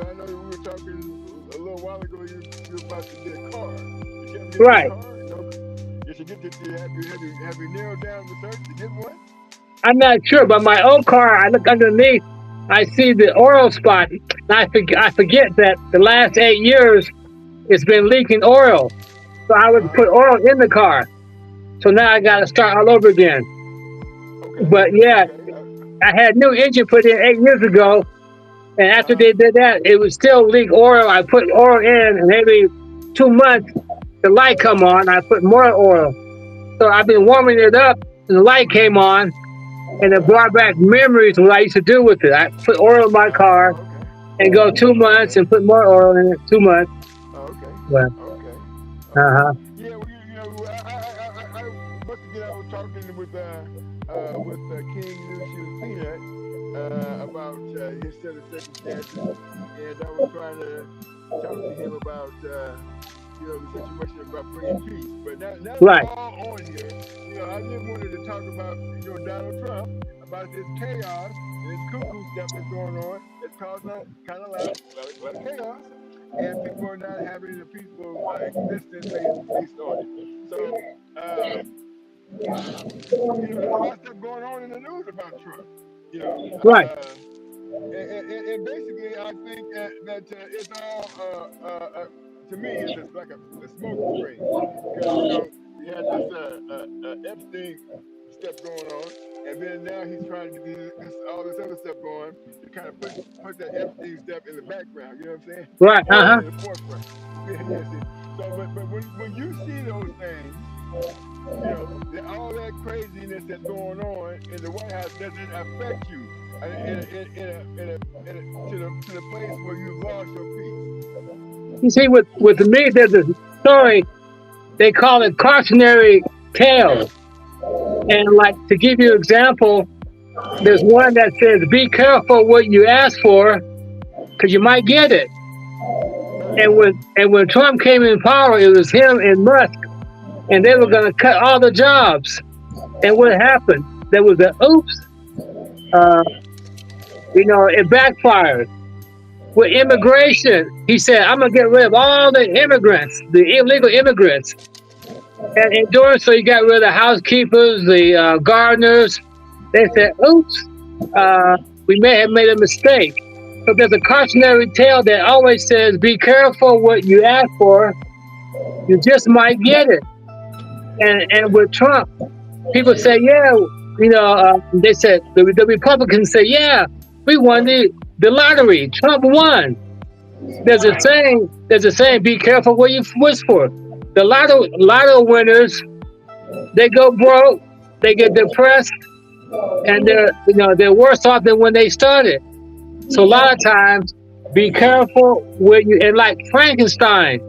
I know that we were talking a little while ago. You're about to get a car. Did you ever get a car? Have you narrowed down the search to get one? I'm not sure, but my old car, I look underneath, I see the oil spot. I forget that the last 8 years it's been leaking oil. So I would put oil in the car. So now I got to start all over again. Okay. But yeah, I had new engine put in 8 years ago. And after they did that, it would still leak oil. I put oil in, and every 2 months, the light come on. I put more oil. So I've been warming it up, and the light came on, and it brought back memories of what I used to do with it. I put oil in my car, and go 2 months and put more oil in it. 2 months. Oh, okay. But Okay. Okay. uh-huh. Yeah. Well, once again, I was talking with King Lucius Peanut about his set of circumstances, and I was trying to talk to him about the situation about bringing peace. But now that Right. we're all on here, I just wanted to talk about Donald Trump, about this chaos, this cuckoo stuff that's going on. It's causing kind of a lot of chaos, and people are not having a peaceful existence based on it. So, there's a lot of stuff going on in the news about Trump. You know, Right. and basically, I think that it's all to me it's just like a smoke screen because you had this Epstein stuff going on, and then now he's trying to do all this other stuff going to kind of put that Epstein stuff in the background. You know what I'm saying? Right. Uh-huh. In the forefront. So, but when you see those things, all that craziness that's going on in the White House, does it affect you to the place where you've lost your peace? You see, with me, there's a story. They call it cautionary tale. And like to give you an example, there's one that says, "Be careful what you ask for, because you might get it." And when Trump came in power, it was him and Musk, and they were going to cut all the jobs. And what happened? There was an oops. It backfired. With immigration, he said, "I'm going to get rid of all the immigrants, the illegal immigrants." And in doing so, he got rid of the housekeepers, the gardeners. They said, "Oops, we may have made a mistake." So there's a cautionary tale that always says, "Be careful what you ask for. You just might get it." And with Trump, people say, "Yeah, they said the Republicans say, yeah, we won the lottery. Trump won." There's a saying, "Be careful what you wish for." The lotto winners, they go broke, they get depressed, and they're worse off than when they started. So a lot of times, be careful when and like Frankenstein,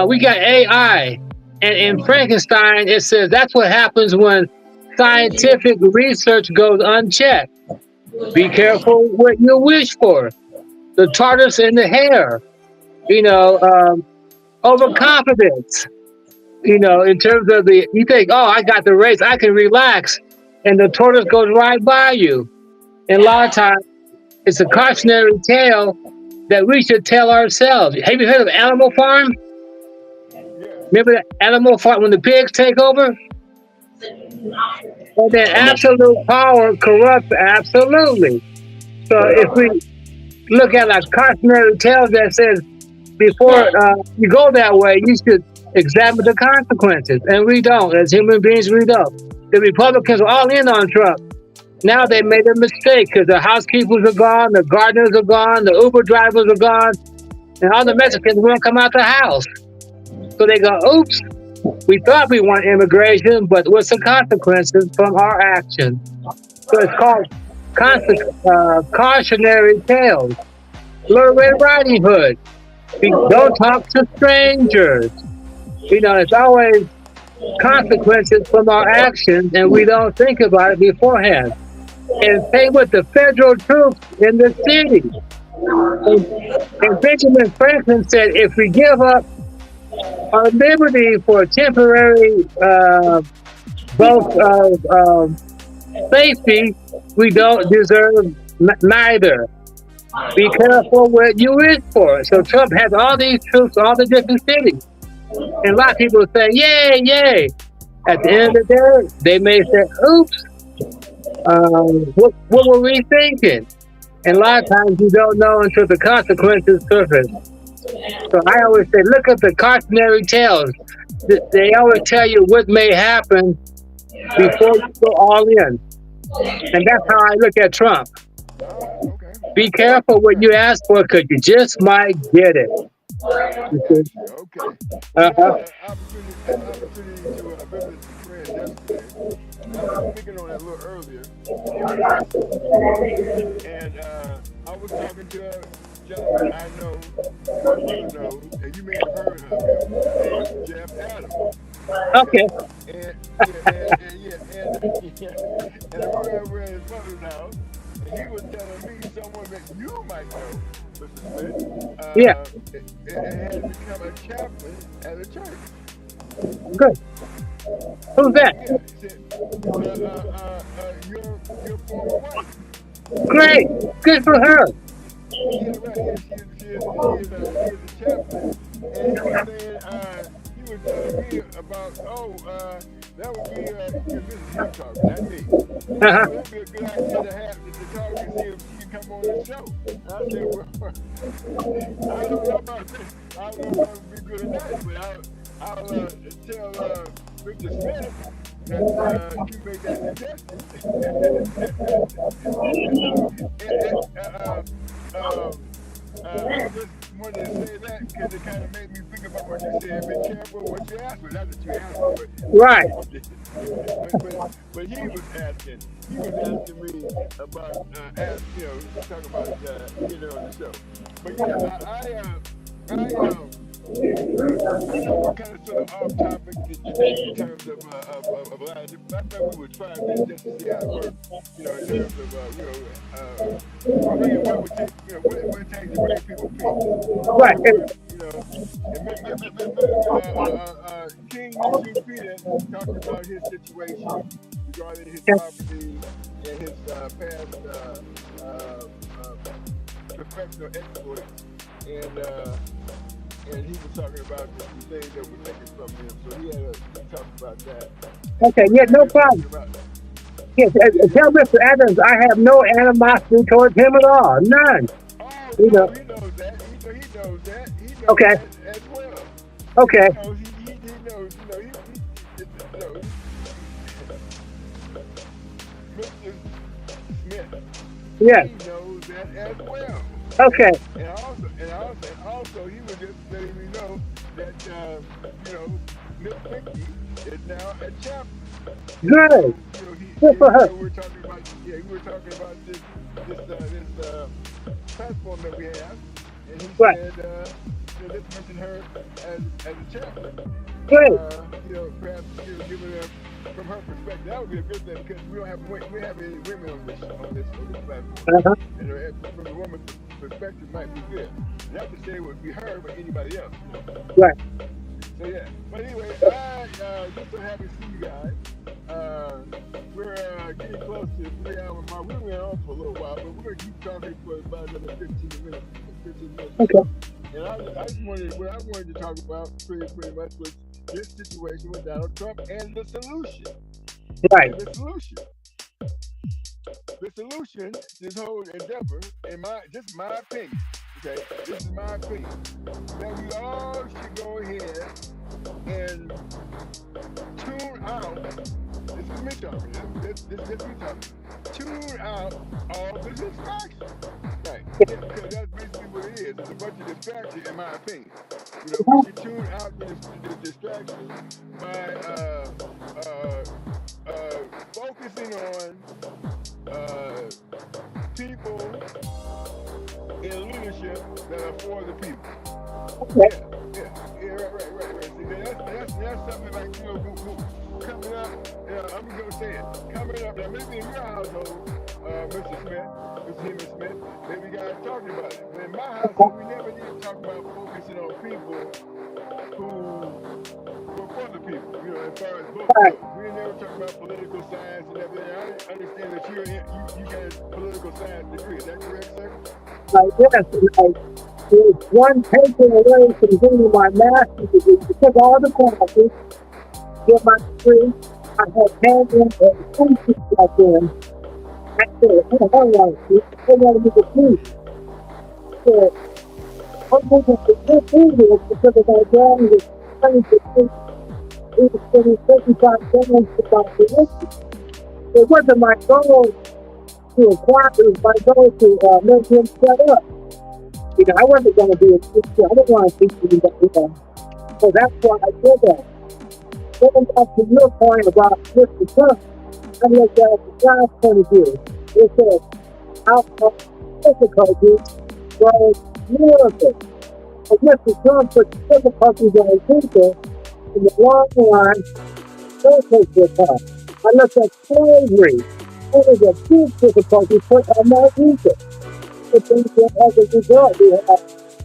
we got AI, and in Frankenstein it says that's what happens when scientific research goes unchecked. Be careful what you wish for. The tortoise and the hare, overconfidence. In terms of you think, "Oh, I got the race, I can relax," and the tortoise goes right by you. And a lot of times, it's a cautionary tale that we should tell ourselves. Have you heard of Animal Farm? Yeah. Remember the Animal Farm when the pigs take over? And then absolute power corrupts absolutely. So if we look at a cautionary tale that says, before you go that way, you should examine the consequences. And we don't. As human beings, we don't. The Republicans are all in on Trump. Now they made a mistake because the housekeepers are gone, the gardeners are gone, the Uber drivers are gone, and all the Mexicans won't come out the house. So they go, "Oops, we thought we want immigration, but what's the consequences from our actions?" So it's called cautionary tales. Little Red Riding Hood. Don't talk to strangers. It's always consequences from our actions, and we don't think about it beforehand. And same with the federal troops in the city. And Benjamin Franklin said, if we give up our liberty for temporary both of safety, we don't deserve neither. Be careful what you wish for. So Trump has all these troops, all the different cities. And a lot of people say, "Yay, yay." At the end of the day, they may say, "Oops, what were we thinking?" And a lot of times you don't know until the consequences surface. So I always say, look at the cautionary tales. They always tell you what may happen before you go all in. And that's how I look at Trump. Okay. Be careful what you ask for, because you just might get it. Okay. I had an opportunity to visit a friend yesterday. I was speaking on that a little earlier. And I was talking to a gentleman I know, and my brother knows, and you may have heard of him, named Jeff Adams. Okay, Okay. and yeah, and we were over at his mother's house, and he was telling me someone that you might know, Mr. Smith, Yeah. had become a chaplain at a church. Good. Who's that? Yeah, he said, your former wife. Great. Good for her. Yeah, right. Yeah, she is a chaplain, and he was saying, he was telling me about, that would be, this is him talking, not me. He said, Uh-huh. well, that'd be a good idea to have to talk and see if she can come on the show. And I said, well, I don't know about this. I don't know if that would be good or not, but I'll tell Mr. Smith that you made that suggestion. I just wanted to say that because it kind of made me think about what you said. Be careful what you ask for. Not that you asked for it. Right. But he was asking me about, talking about getting her on the show. But yeah, I know we're kind of sort of off topic in terms of life. I thought we would try this just to see how it works, in terms of, bringing what would take, what it takes to bring people peace. Right. King Yusuf Peter talked about his situation regarding his poverty and his past professional exploits, and he was talking about the things that were taken from him. So he talked about that. Okay. Yeah, no problem. Yes, tell Mr. Adams I have no animosity towards him at all. None. Oh, You no, know. he knows that. He knows that. He knows Okay. that as well. Okay. He knows, Mr. Smith, Yes. he knows that as well. Okay. And also, he was just letting me know that, Miss Pinky is now a chaplain. Good. So, Good for her. we were talking about, this platform that we have, and he Right. said, let's mention her as a chaplain. Great. Perhaps giving her from her perspective. That would be a good thing because we don't have any women on this platform. Uh-huh. And from the woman's perspective might be good. Not to say it would be her, but anybody else. Right. So yeah. But anyway, just so happy to see you guys. We're getting close to the 3-hour mark. We went on for a little while, but we're going to keep talking for about another 15 minutes. Okay. And I just wanted, what I wanted to talk about pretty much was this situation with Donald Trump and the solution. Right. And the solution, this whole endeavor, in my opinion, okay, this is my opinion, that we all should go ahead and tune out, this is me talking, this is me talking, tune out all the distractions. Right, yeah, because that's basically what it is. It's a bunch of distractions, in my opinion. We should tune out the distractions by focusing on people in leadership that are for the people. Okay. Yeah, right. See, that's something like, coming up, I'm going to say it, coming up, now maybe in your household, Mr. Smith, Mr. Hemon Smith, maybe you guys talking about it. But in my household, we never did talk about focusing on people who were for the people, as far as books Right. go. We never talk about political science and everything. I understand that you got a political science degree. Is that correct, sir? Yes. There's one taken away from getting my master's degree. I took all the classes, get my degree. I had handling and teaching back then. I said, I want to be the chief. I said, I'm looking for good English because of my dad was trying to teach. He was spending 35 seconds about the issue. It wasn't my goal to acquire, it was my goal to make him shut up. I wasn't going to be a teacher. I didn't want to teach anybody. So that's why I did that. Going back to your point about Mr. Trump, I looked at it from God's point of view. It says, difficulties was miracles. But Mr. Trump put difficulties on people in the long run, miracles will come. I looked at slavery. It was a big difficulty put on my people. The things that as a result, we have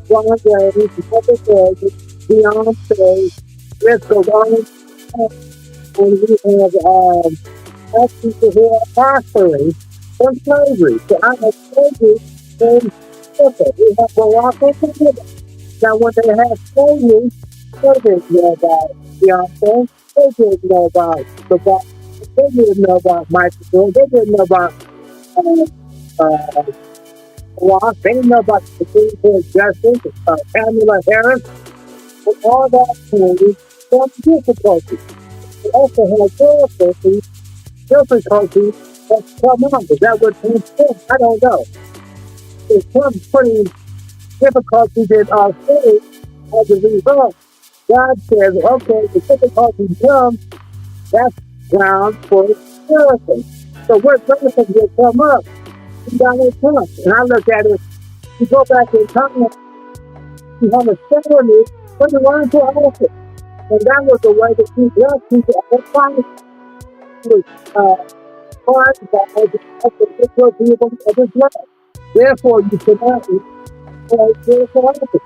John James, Michael Jordan, Beyonce, list goes on and we have people who are prospering from slavery. So I have slavery in Africa. We have Morocco together. Now when they had slavery, they didn't know about Beyonce, they didn't know about the Bob, they didn't know about Michael Jordan, they didn't know about Ross, they didn't know about the Supreme Court Justice, Pamela Harris, and all that came from difficulty. We also had difficulty that's come on. Is that what Trump said? I don't know. If Trump's putting difficulties in our state as a result, God says, okay, the difficulties come, that's ground for miracles. So what miracles will come up? Donald Trump. And I look at it, you go back in time, you have a ceremony for the run for office. And that was the way that you judge people at the time. Was part by the people of his life. Therefore, you cannot play for office.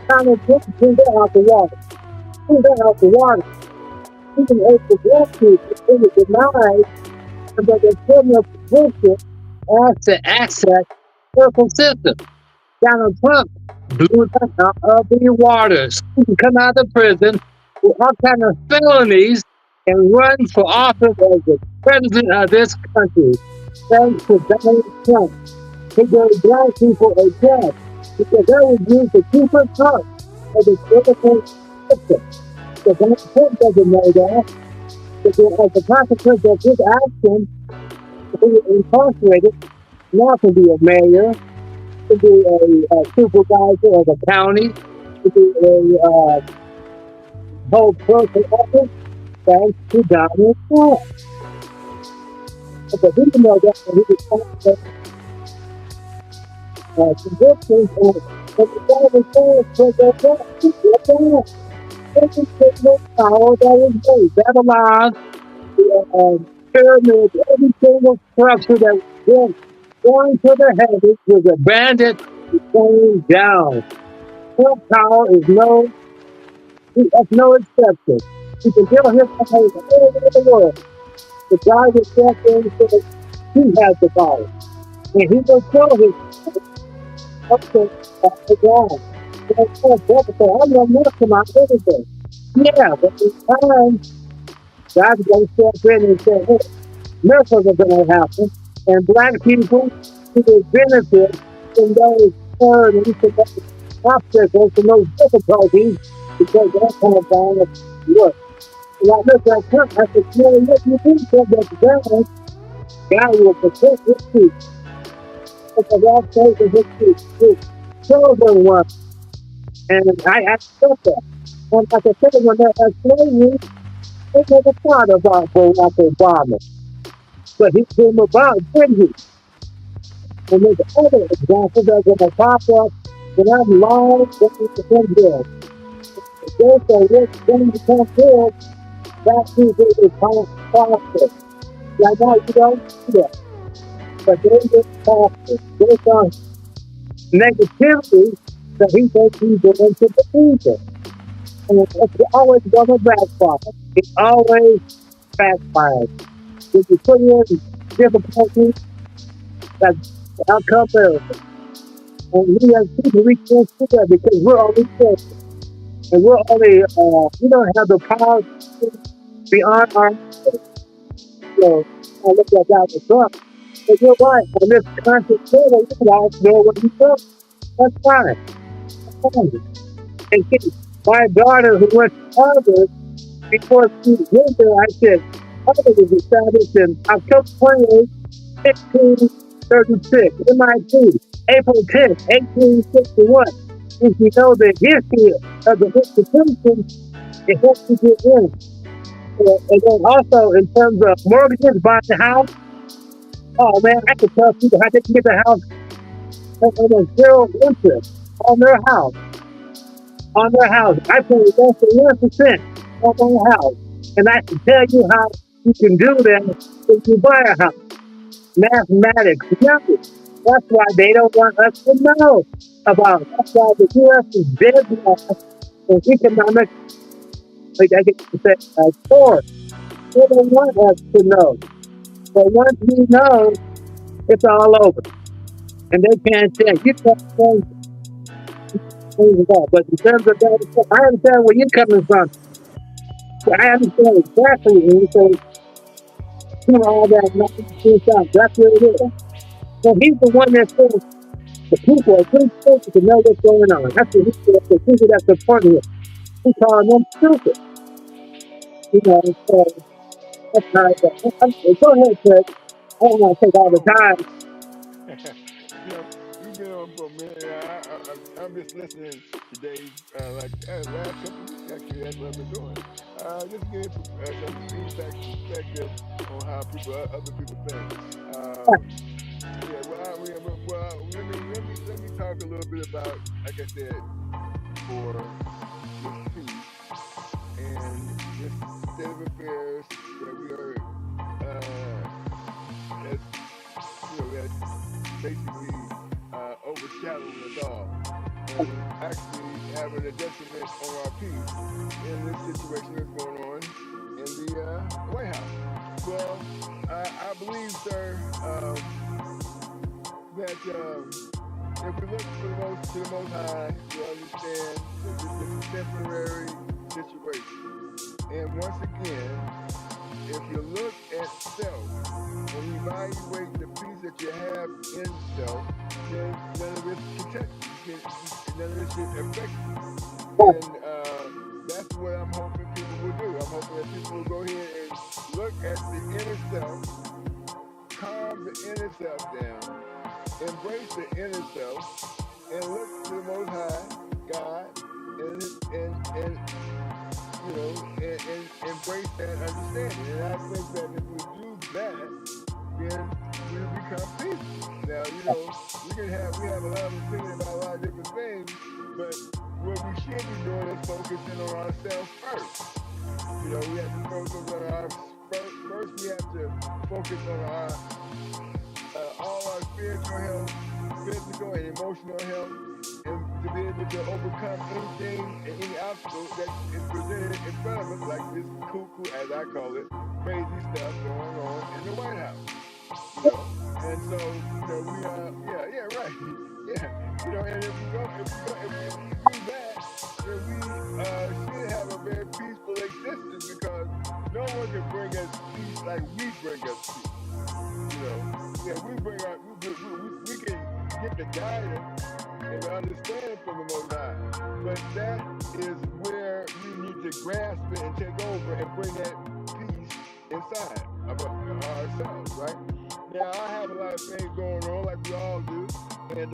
Donald Trump cleaned that out the water. Even if the black people, it was denied, but they still no position as to access political system. Donald Trump blew them out of the waters. He can come out of prison with all kinds of felonies and run for office as the president of this country. Thanks to Donald Trump. He gave black people a job because they were used to keep us up of the political system. So Donald Trump doesn't know that. Because as a consequence of his action, he was incarcerated. Now can be a mayor, can be a supervisor of a county, can be a whole person office, thanks to Donald Trump. But we didn't know that when he was convictions and the Bible says every single power that was made. Babylon, the pyramids, every single structure that was built going to the heavens was abandoned and came down. Trump power is no exception. You can build his power all over the world. The guy that stepped in and said he has the power. And he will show his okay, the ground. I'm not nothing about everything. Yeah, but in time, God's going to step in and say, hey, miracles are going to happen. And black people who will benefit from those burdens, from those obstacles, from those difficulties, because that's how God works. And I look at Trump, I said, no, look, you do something that's God will protect his people. Because all faith is his children one. And I accept that. And like I said, when they had slavery, it was a part of our Barack Obama. But he came about, didn't he? And there's other examples that are going to pop up when I'm long going to become good. If there's a rich going to become good, that people is prosper. Like now, you don't see that. But they get prosper. There's on negativity that he thinks he's going to the people. And it's always going to backfire. It always backfires. If you put in difficulties, that's the outcome there. And we as people, we can't do that because we're only people. And we're only, we don't have the power beyond our So I look at Donald Trump. But you're right. On this conscious level, you guys know what he's doing. That's fine. And see, my daughter who went to Harvard, before she went there, I said, Harvard was established in October 28, 1636, MIT, April 10, 1861. If you know the history of the institution, it helps you get in. And then also, in terms of mortgages, buying the house, oh man, I can tell people how they can get the house and a zero interest on their house, on their house. I pay less than 1% on my house. And I can tell you how you can do that if you buy a house. Mathematics, nothing. That's why they don't want us to know about it. That's why the U.S. is dead last in economic, like I get to say, core. They don't want us to know. But once we know, it's all over. And they can't change. You can't change things at all. But in terms of that, I understand where you're coming from. I understand exactly when you say, all that nonsense stuff. That's what it is. So he's the one that says the people are too stupid to know what's going on. That's what he said. The people that support him, he calling them stupid. So that's how it goes. Go ahead, Chris. I don't want to take all the time. You've been on for a minute. I'm just listening today. Last couple of weeks, actually, that's what I've been doing. Just getting some feedback, perspective on how other people think. Yeah, let me talk a little bit about, like I said, for this piece and this state of affairs that we are, that's, that's basically overshadowing us all, and actually having a detriment on our peace in this situation that's going on in the White House. Well, I believe, sir, that if we look to the Most High, we understand that this is a temporary situation. And once again, if you look at self and evaluate the peace that you have in self, then none of it can touch you. None of it should affect you. And that's what I'm hoping people will do. I'm hoping that people will go ahead and look at the inner self, calm the inner self down, embrace the inner self, and look to the Most High, God, and and embrace that understanding. And I think that if we do that, then we'll become peaceful. Now, we have a lot of opinion about a lot of different things, but what we should be doing is focusing on ourselves first. We have to focus on our first. We have to focus on all our spiritual health, physical and emotional health, and to be able to overcome anything and any obstacle that is presented in front of us, like this cuckoo, as I call it, crazy stuff going on in the White House. And so, we are, yeah, right, yeah, and if we do that, then we should have a very peaceful existence, because no one can bring us peace like we bring us peace. We can get the guidance and the understanding from the Most High, but that is where we need to grasp it and take over and bring that peace inside of ourselves, right? Now, I have a lot of things going on, like we all do, and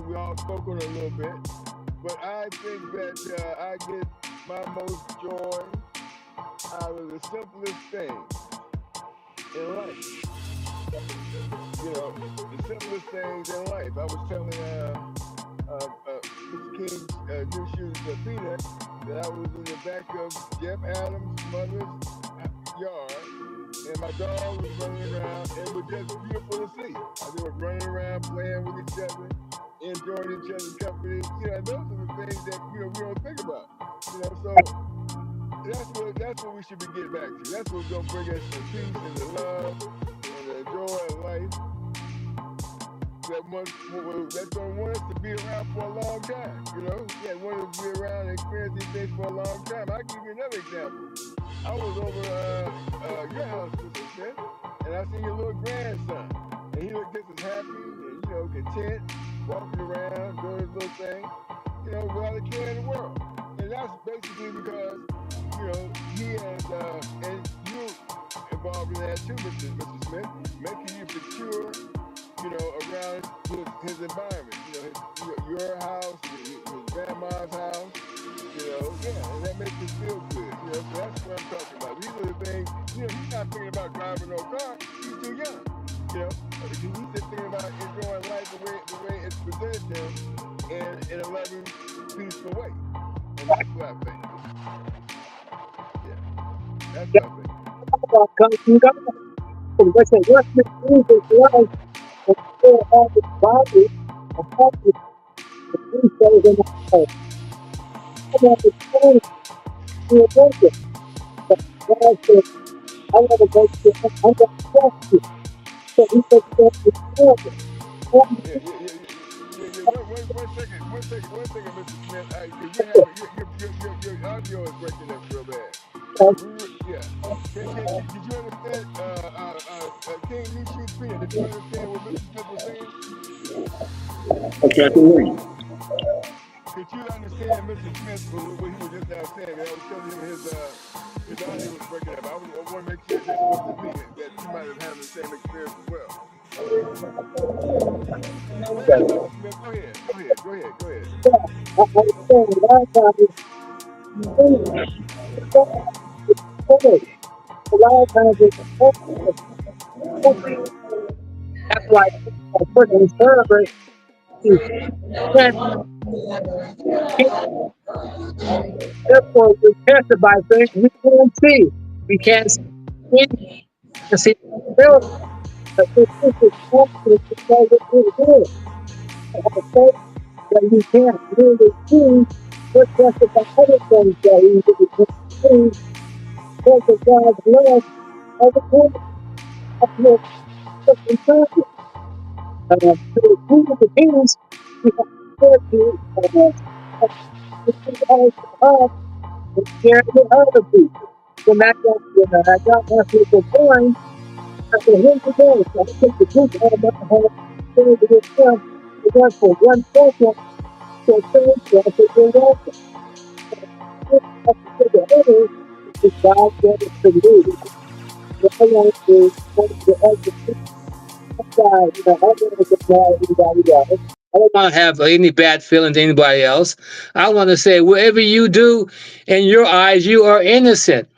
we all spoke on it a little bit, but I think that I get my most joy out of the simplest things in life. The simplest things in life. I was telling Mr. King's new shoes Peter that I was in the back of Jeff Adams' mother's yard, and my dog was running around. It was just beautiful to see. They were running around, playing with each other, enjoying each other's company. Those are the things that we don't think about. So that's what we should be getting back to. That's what's gonna bring us the peace and the love and the joy of life. That's gonna want us to be around for a long time. Want us to be around and experience these things for a long time. I'll give you another example. I was over your house, Mr. Smith, and I see your little grandson, and he looked just as happy and content, walking around, doing his little thing, without a care in the world. And that's basically because he has and you involved in that too, Mr. Smith, making you secure, around his environment, your house, his grandma's house, and that makes you feel good, so that's what I'm talking about. These are the things, he's not thinking about driving no car, he's too young. You know, he's just thinking about enjoying life the way it's presented to him in a loving, peaceful way. And that's what I think. Yeah, that's what I think. You got what's it? What's the Jesus life and still have his body and have his resources in the house? I want to change the attention. God said, I want to make you, I'm going to trust you. So he said, One second, Mr. Smith, because you're having your audio is breaking up real bad. Yeah. Did you understand, King Nishi Priya? Did you understand what Mr. Smith was saying? Okay, I can hear you. Could you understand Mr. Smith what he was just now saying? I was telling him his audio was breaking up. I want to make sure that wasn't me, that you might have had the same experience as well. Go ahead, Mr. Smith. Go ahead. I understand a lot of times a lot of times that's why I put in servers to test therefore we tested by things we can't see. We can't see to see the but this is actually because it is good. I have faith that you can't really see what tested by other things that you can't see because of God's love as a part of your circumstances. To the King of the Kings, we have to to eyes of us and share with other people. So I got my people going. I said, here's the day. So I took the group out of my home, started to get done. It was for 1 second, so I said, you're welcome. I said, the others, is God gave it to me. So I want to point to other people. I want to get mad at anybody else. I don't want to have any bad feelings to anybody else. I want to say, whatever you do in your eyes, you are innocent.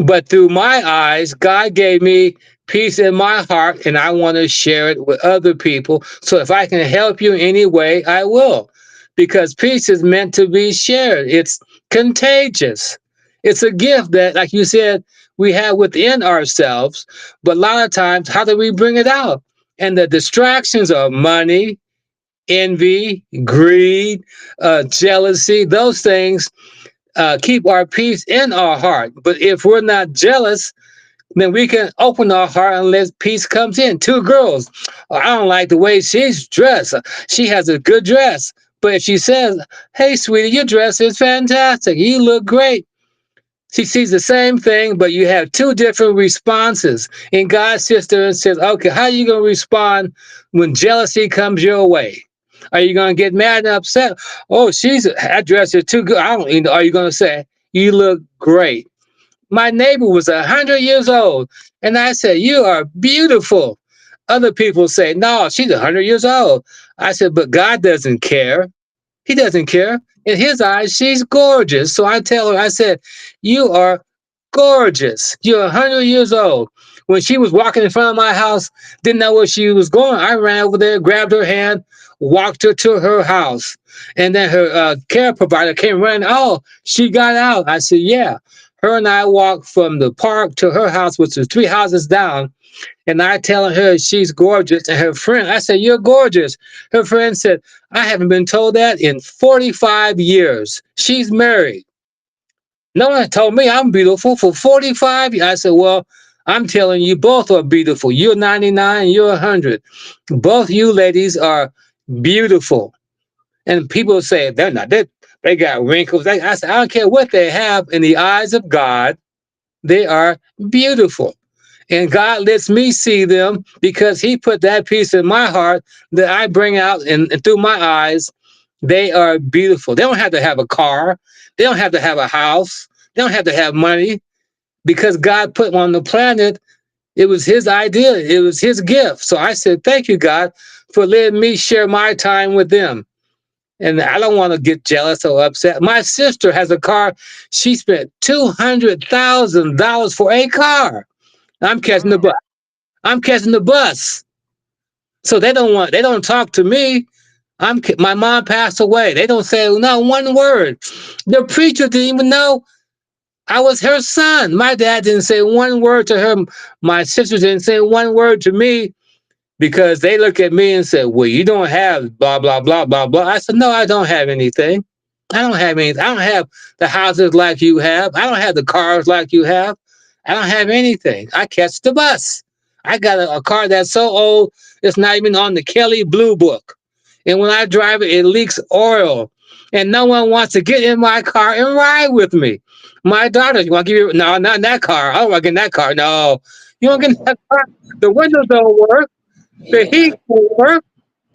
But through my eyes, God gave me peace in my heart, and I want to share it with other people. So if I can help you in any way, I will. Because peace is meant to be shared, it's contagious. It's a gift that, like you said, we have within ourselves. But a lot of times, how do we bring it out? And the distractions are money, envy, greed, jealousy. Those things keep our peace in our heart. But if we're not jealous, then we can open our heart and let peace comes in. Two girls, "Oh, I don't like the way she's dressed. She has a good dress." But if she says, "Hey, sweetie, your dress is fantastic. You look great." She sees the same thing, but you have two different responses. And God sits there and says, okay, how are you going to respond when jealousy comes your way? Are you going to get mad and upset? Oh, that dress is too good. I don't even know. Are you going to say, you look great? My neighbor was 100 years old, and I said, you are beautiful. Other people say, no, she's 100 years old. I said, but God doesn't care. He doesn't care. In his eyes, she's gorgeous. So I tell her, I said, you are gorgeous. You're 100 years old. When she was walking in front of my house, didn't know where she was going. I ran over there, grabbed her hand, walked her to her house. And then her care provider came running. Oh, she got out. I said, yeah. Her and I walked from the park to her house, which is 3 houses down. And I telling her she's gorgeous. And her friend, I said, you're gorgeous. Her friend said, I haven't been told that in 45 years. She's married. No one told me I'm beautiful for 45 years. I said, well, I'm telling you, both are beautiful. You're 99, you're 100. Both you ladies are beautiful. And people say they're not. They got wrinkles. I said, I don't care what they have in the eyes of God. They are beautiful. And God lets me see them because He put that piece in my heart that I bring out and through my eyes. They are beautiful. They don't have to have a car. They don't have to have a house. They don't have to have money because God put them on the planet. It was His idea. It was His gift. So I said, thank you, God, for letting me share my time with them. And I don't want to get jealous or upset. My sister has a car. She spent $200,000 for a car. I'm catching the bus. Wow. I'm catching the bus. So they don't talk to me. My mom passed away. They don't say not one word. The preacher didn't even know I was her son. My dad didn't say one word to her. My sisters didn't say one word to me because they look at me and said, "Well, you don't have blah blah blah blah blah." I said, "No, I don't have anything. I don't have anything. I don't have the houses like you have. I don't have the cars like you have. I don't have anything. I catch the bus. I got a car that's so old it's not even on the Kelly Blue Book, and when I drive it, it leaks oil, and no one wants to get in my car and ride with me. My daughter, you want to give you no, not in that car. I don't want to get in that car. No, you don't get in that car. The windows don't work. The heat don't work.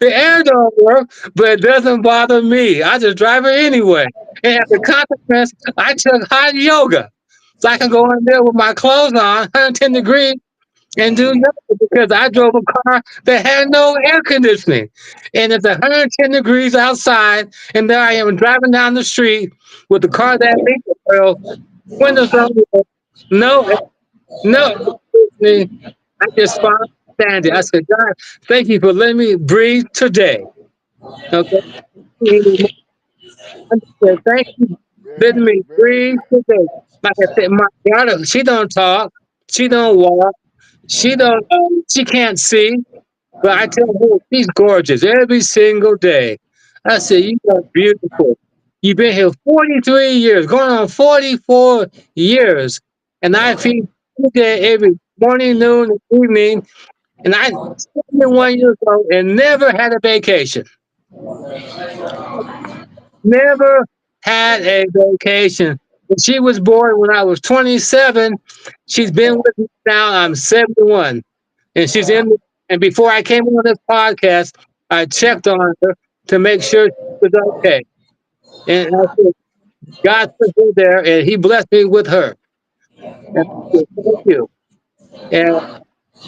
The air don't work, but it doesn't bother me. I just drive it anyway. And as a consequence, I took hot yoga. So I can go in there with my clothes on, 110 degrees, and do nothing because I drove a car that had no air conditioning. And it's 110 degrees outside, and there I am driving down the street with the car that leaks oil, windows don't work, no, no air conditioning. I just found standing. I said, God, thank you for letting me breathe today. Okay. I said, thank you for Very letting good. me Very breathe good. today. Like I said, my daughter, she don't talk, she don't walk, she can't see, but I tell her she's gorgeous every single day. I said, you are beautiful. You've been here 43 years, going on 44 years, and I feed you day every morning, noon, and evening. And I'm 71 years old and never had a vacation. Never had a vacation. And she was born when I was 27. She's been with me now. I'm 71. And she's in. And before I came on this podcast, I checked on her to make sure she was okay. And I said, God put her there and he blessed me with her. And I said, thank you. And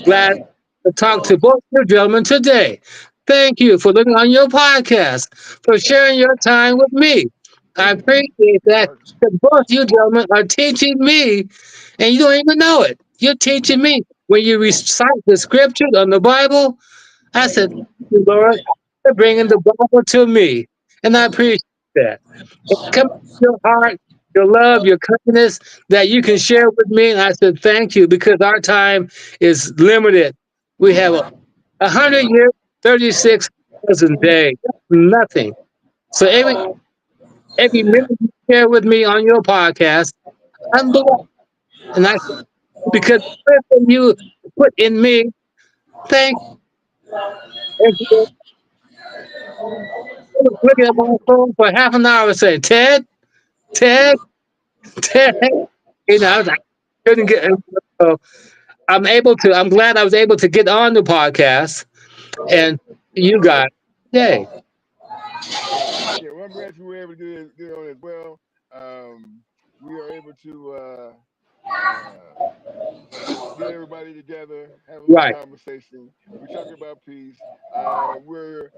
glad to talk to both you gentlemen today. Thank you for looking on your podcast, for sharing your time with me. I appreciate that. Well, That both you gentlemen are teaching me, and you don't even know it. You're teaching me. When you recite the scriptures on the Bible, I said, thank you, Lord, for bringing the Bible to me. And I appreciate that. It comes from your heart, your love, your kindness that you can share with me. And I said, thank you, because our time is limited. We have 100 years, 36,000 days. That's nothing. So every minute you share with me on your podcast, I'm blessed. And I said, because the wisdom you put in me, thank you. I was looking at my phone for half an hour and say, Ted, Ted, Ted. I couldn't get. So I'm glad I was able to get on the podcast and you guys today. yeah. Well, I'm glad you were able to get on as well. We are able to get everybody together, have a little Right. conversation. We're talking about peace. We're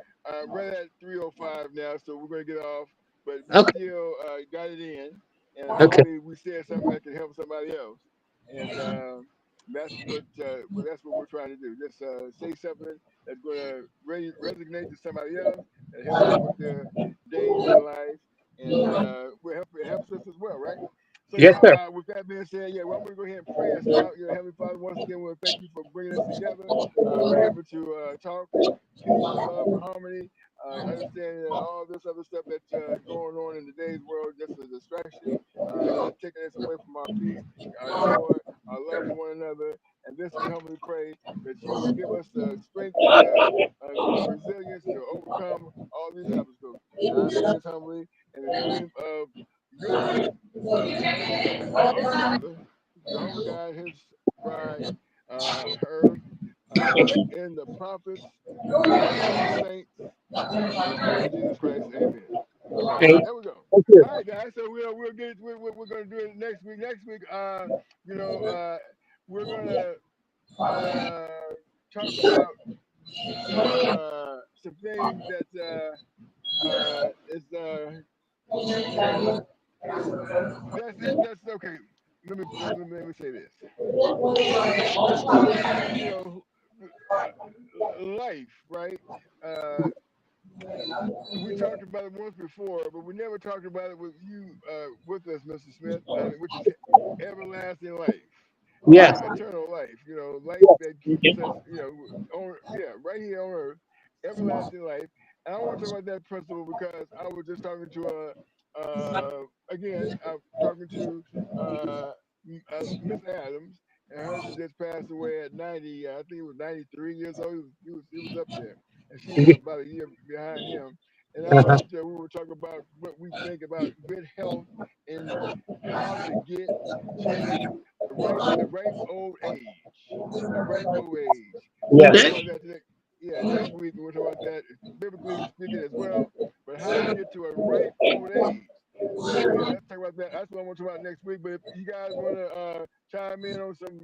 right at 3:05 now, so we're going to get off, but we Okay. still got it in, and Okay. hopefully we said something that can help somebody else. And that's what we're trying to do. Just say something that's going to resonate to somebody else and help them with their days in life, and it helps us as well, right? So Yes, yeah, sir. with that being said, yeah, well, I'm gonna go ahead and pray us out. Heavenly Father, once again, we want to thank you for bringing us together. We're able to talk in peace, love, and harmony. Understanding that all this other stuff that's going on in today's world just a distraction, just taking us away from our peace, our joy, our love for one another. And this we humbly pray that you would give us the strength and the resilience to overcome all these obstacles. And I say this humbly in the name of your Son, our Father, Jehovah God, His bride, her, and the prophets, and the saints, in the name of Jesus Christ, Amen. All right, Hey, there we go. thank you. All right, guys. So we'll get we're gonna do it next week. Next week, you know, we're gonna talk about some things that is that's okay. Let me say this. You know, life, right? Uh, we talked about it once before, but we never talked about it with you, with us, Mr. Smith, which is everlasting life, Yes. eternal life. Life that keeps us, right here on earth, everlasting life. And I want to talk about that principle because I was just talking to again, I'm talking to Miss Adams, and her husband just passed away at 90. I think he was 93 years old. He was up there, and she was about a year behind him. And I was up there. We were talking about what we think about good health and how to get to a ripe old age, a ripe old age. And we'll Yes. talk Okay. about that next. Yeah, next week we'll talk about that biblically speaking as well. But how to get to a ripe old age. So yeah, let's talk about that. That's what I want to talk about next week. But if you guys want to chime in on some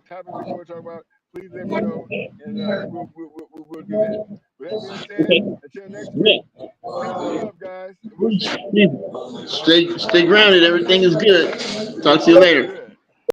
topics that you want to talk about, please let me know, and we'll do that. With that being said, Okay. until next week, Yeah. peace and love, guys. We'll see you. Stay grounded. Everything is good. Talk to you later. Good.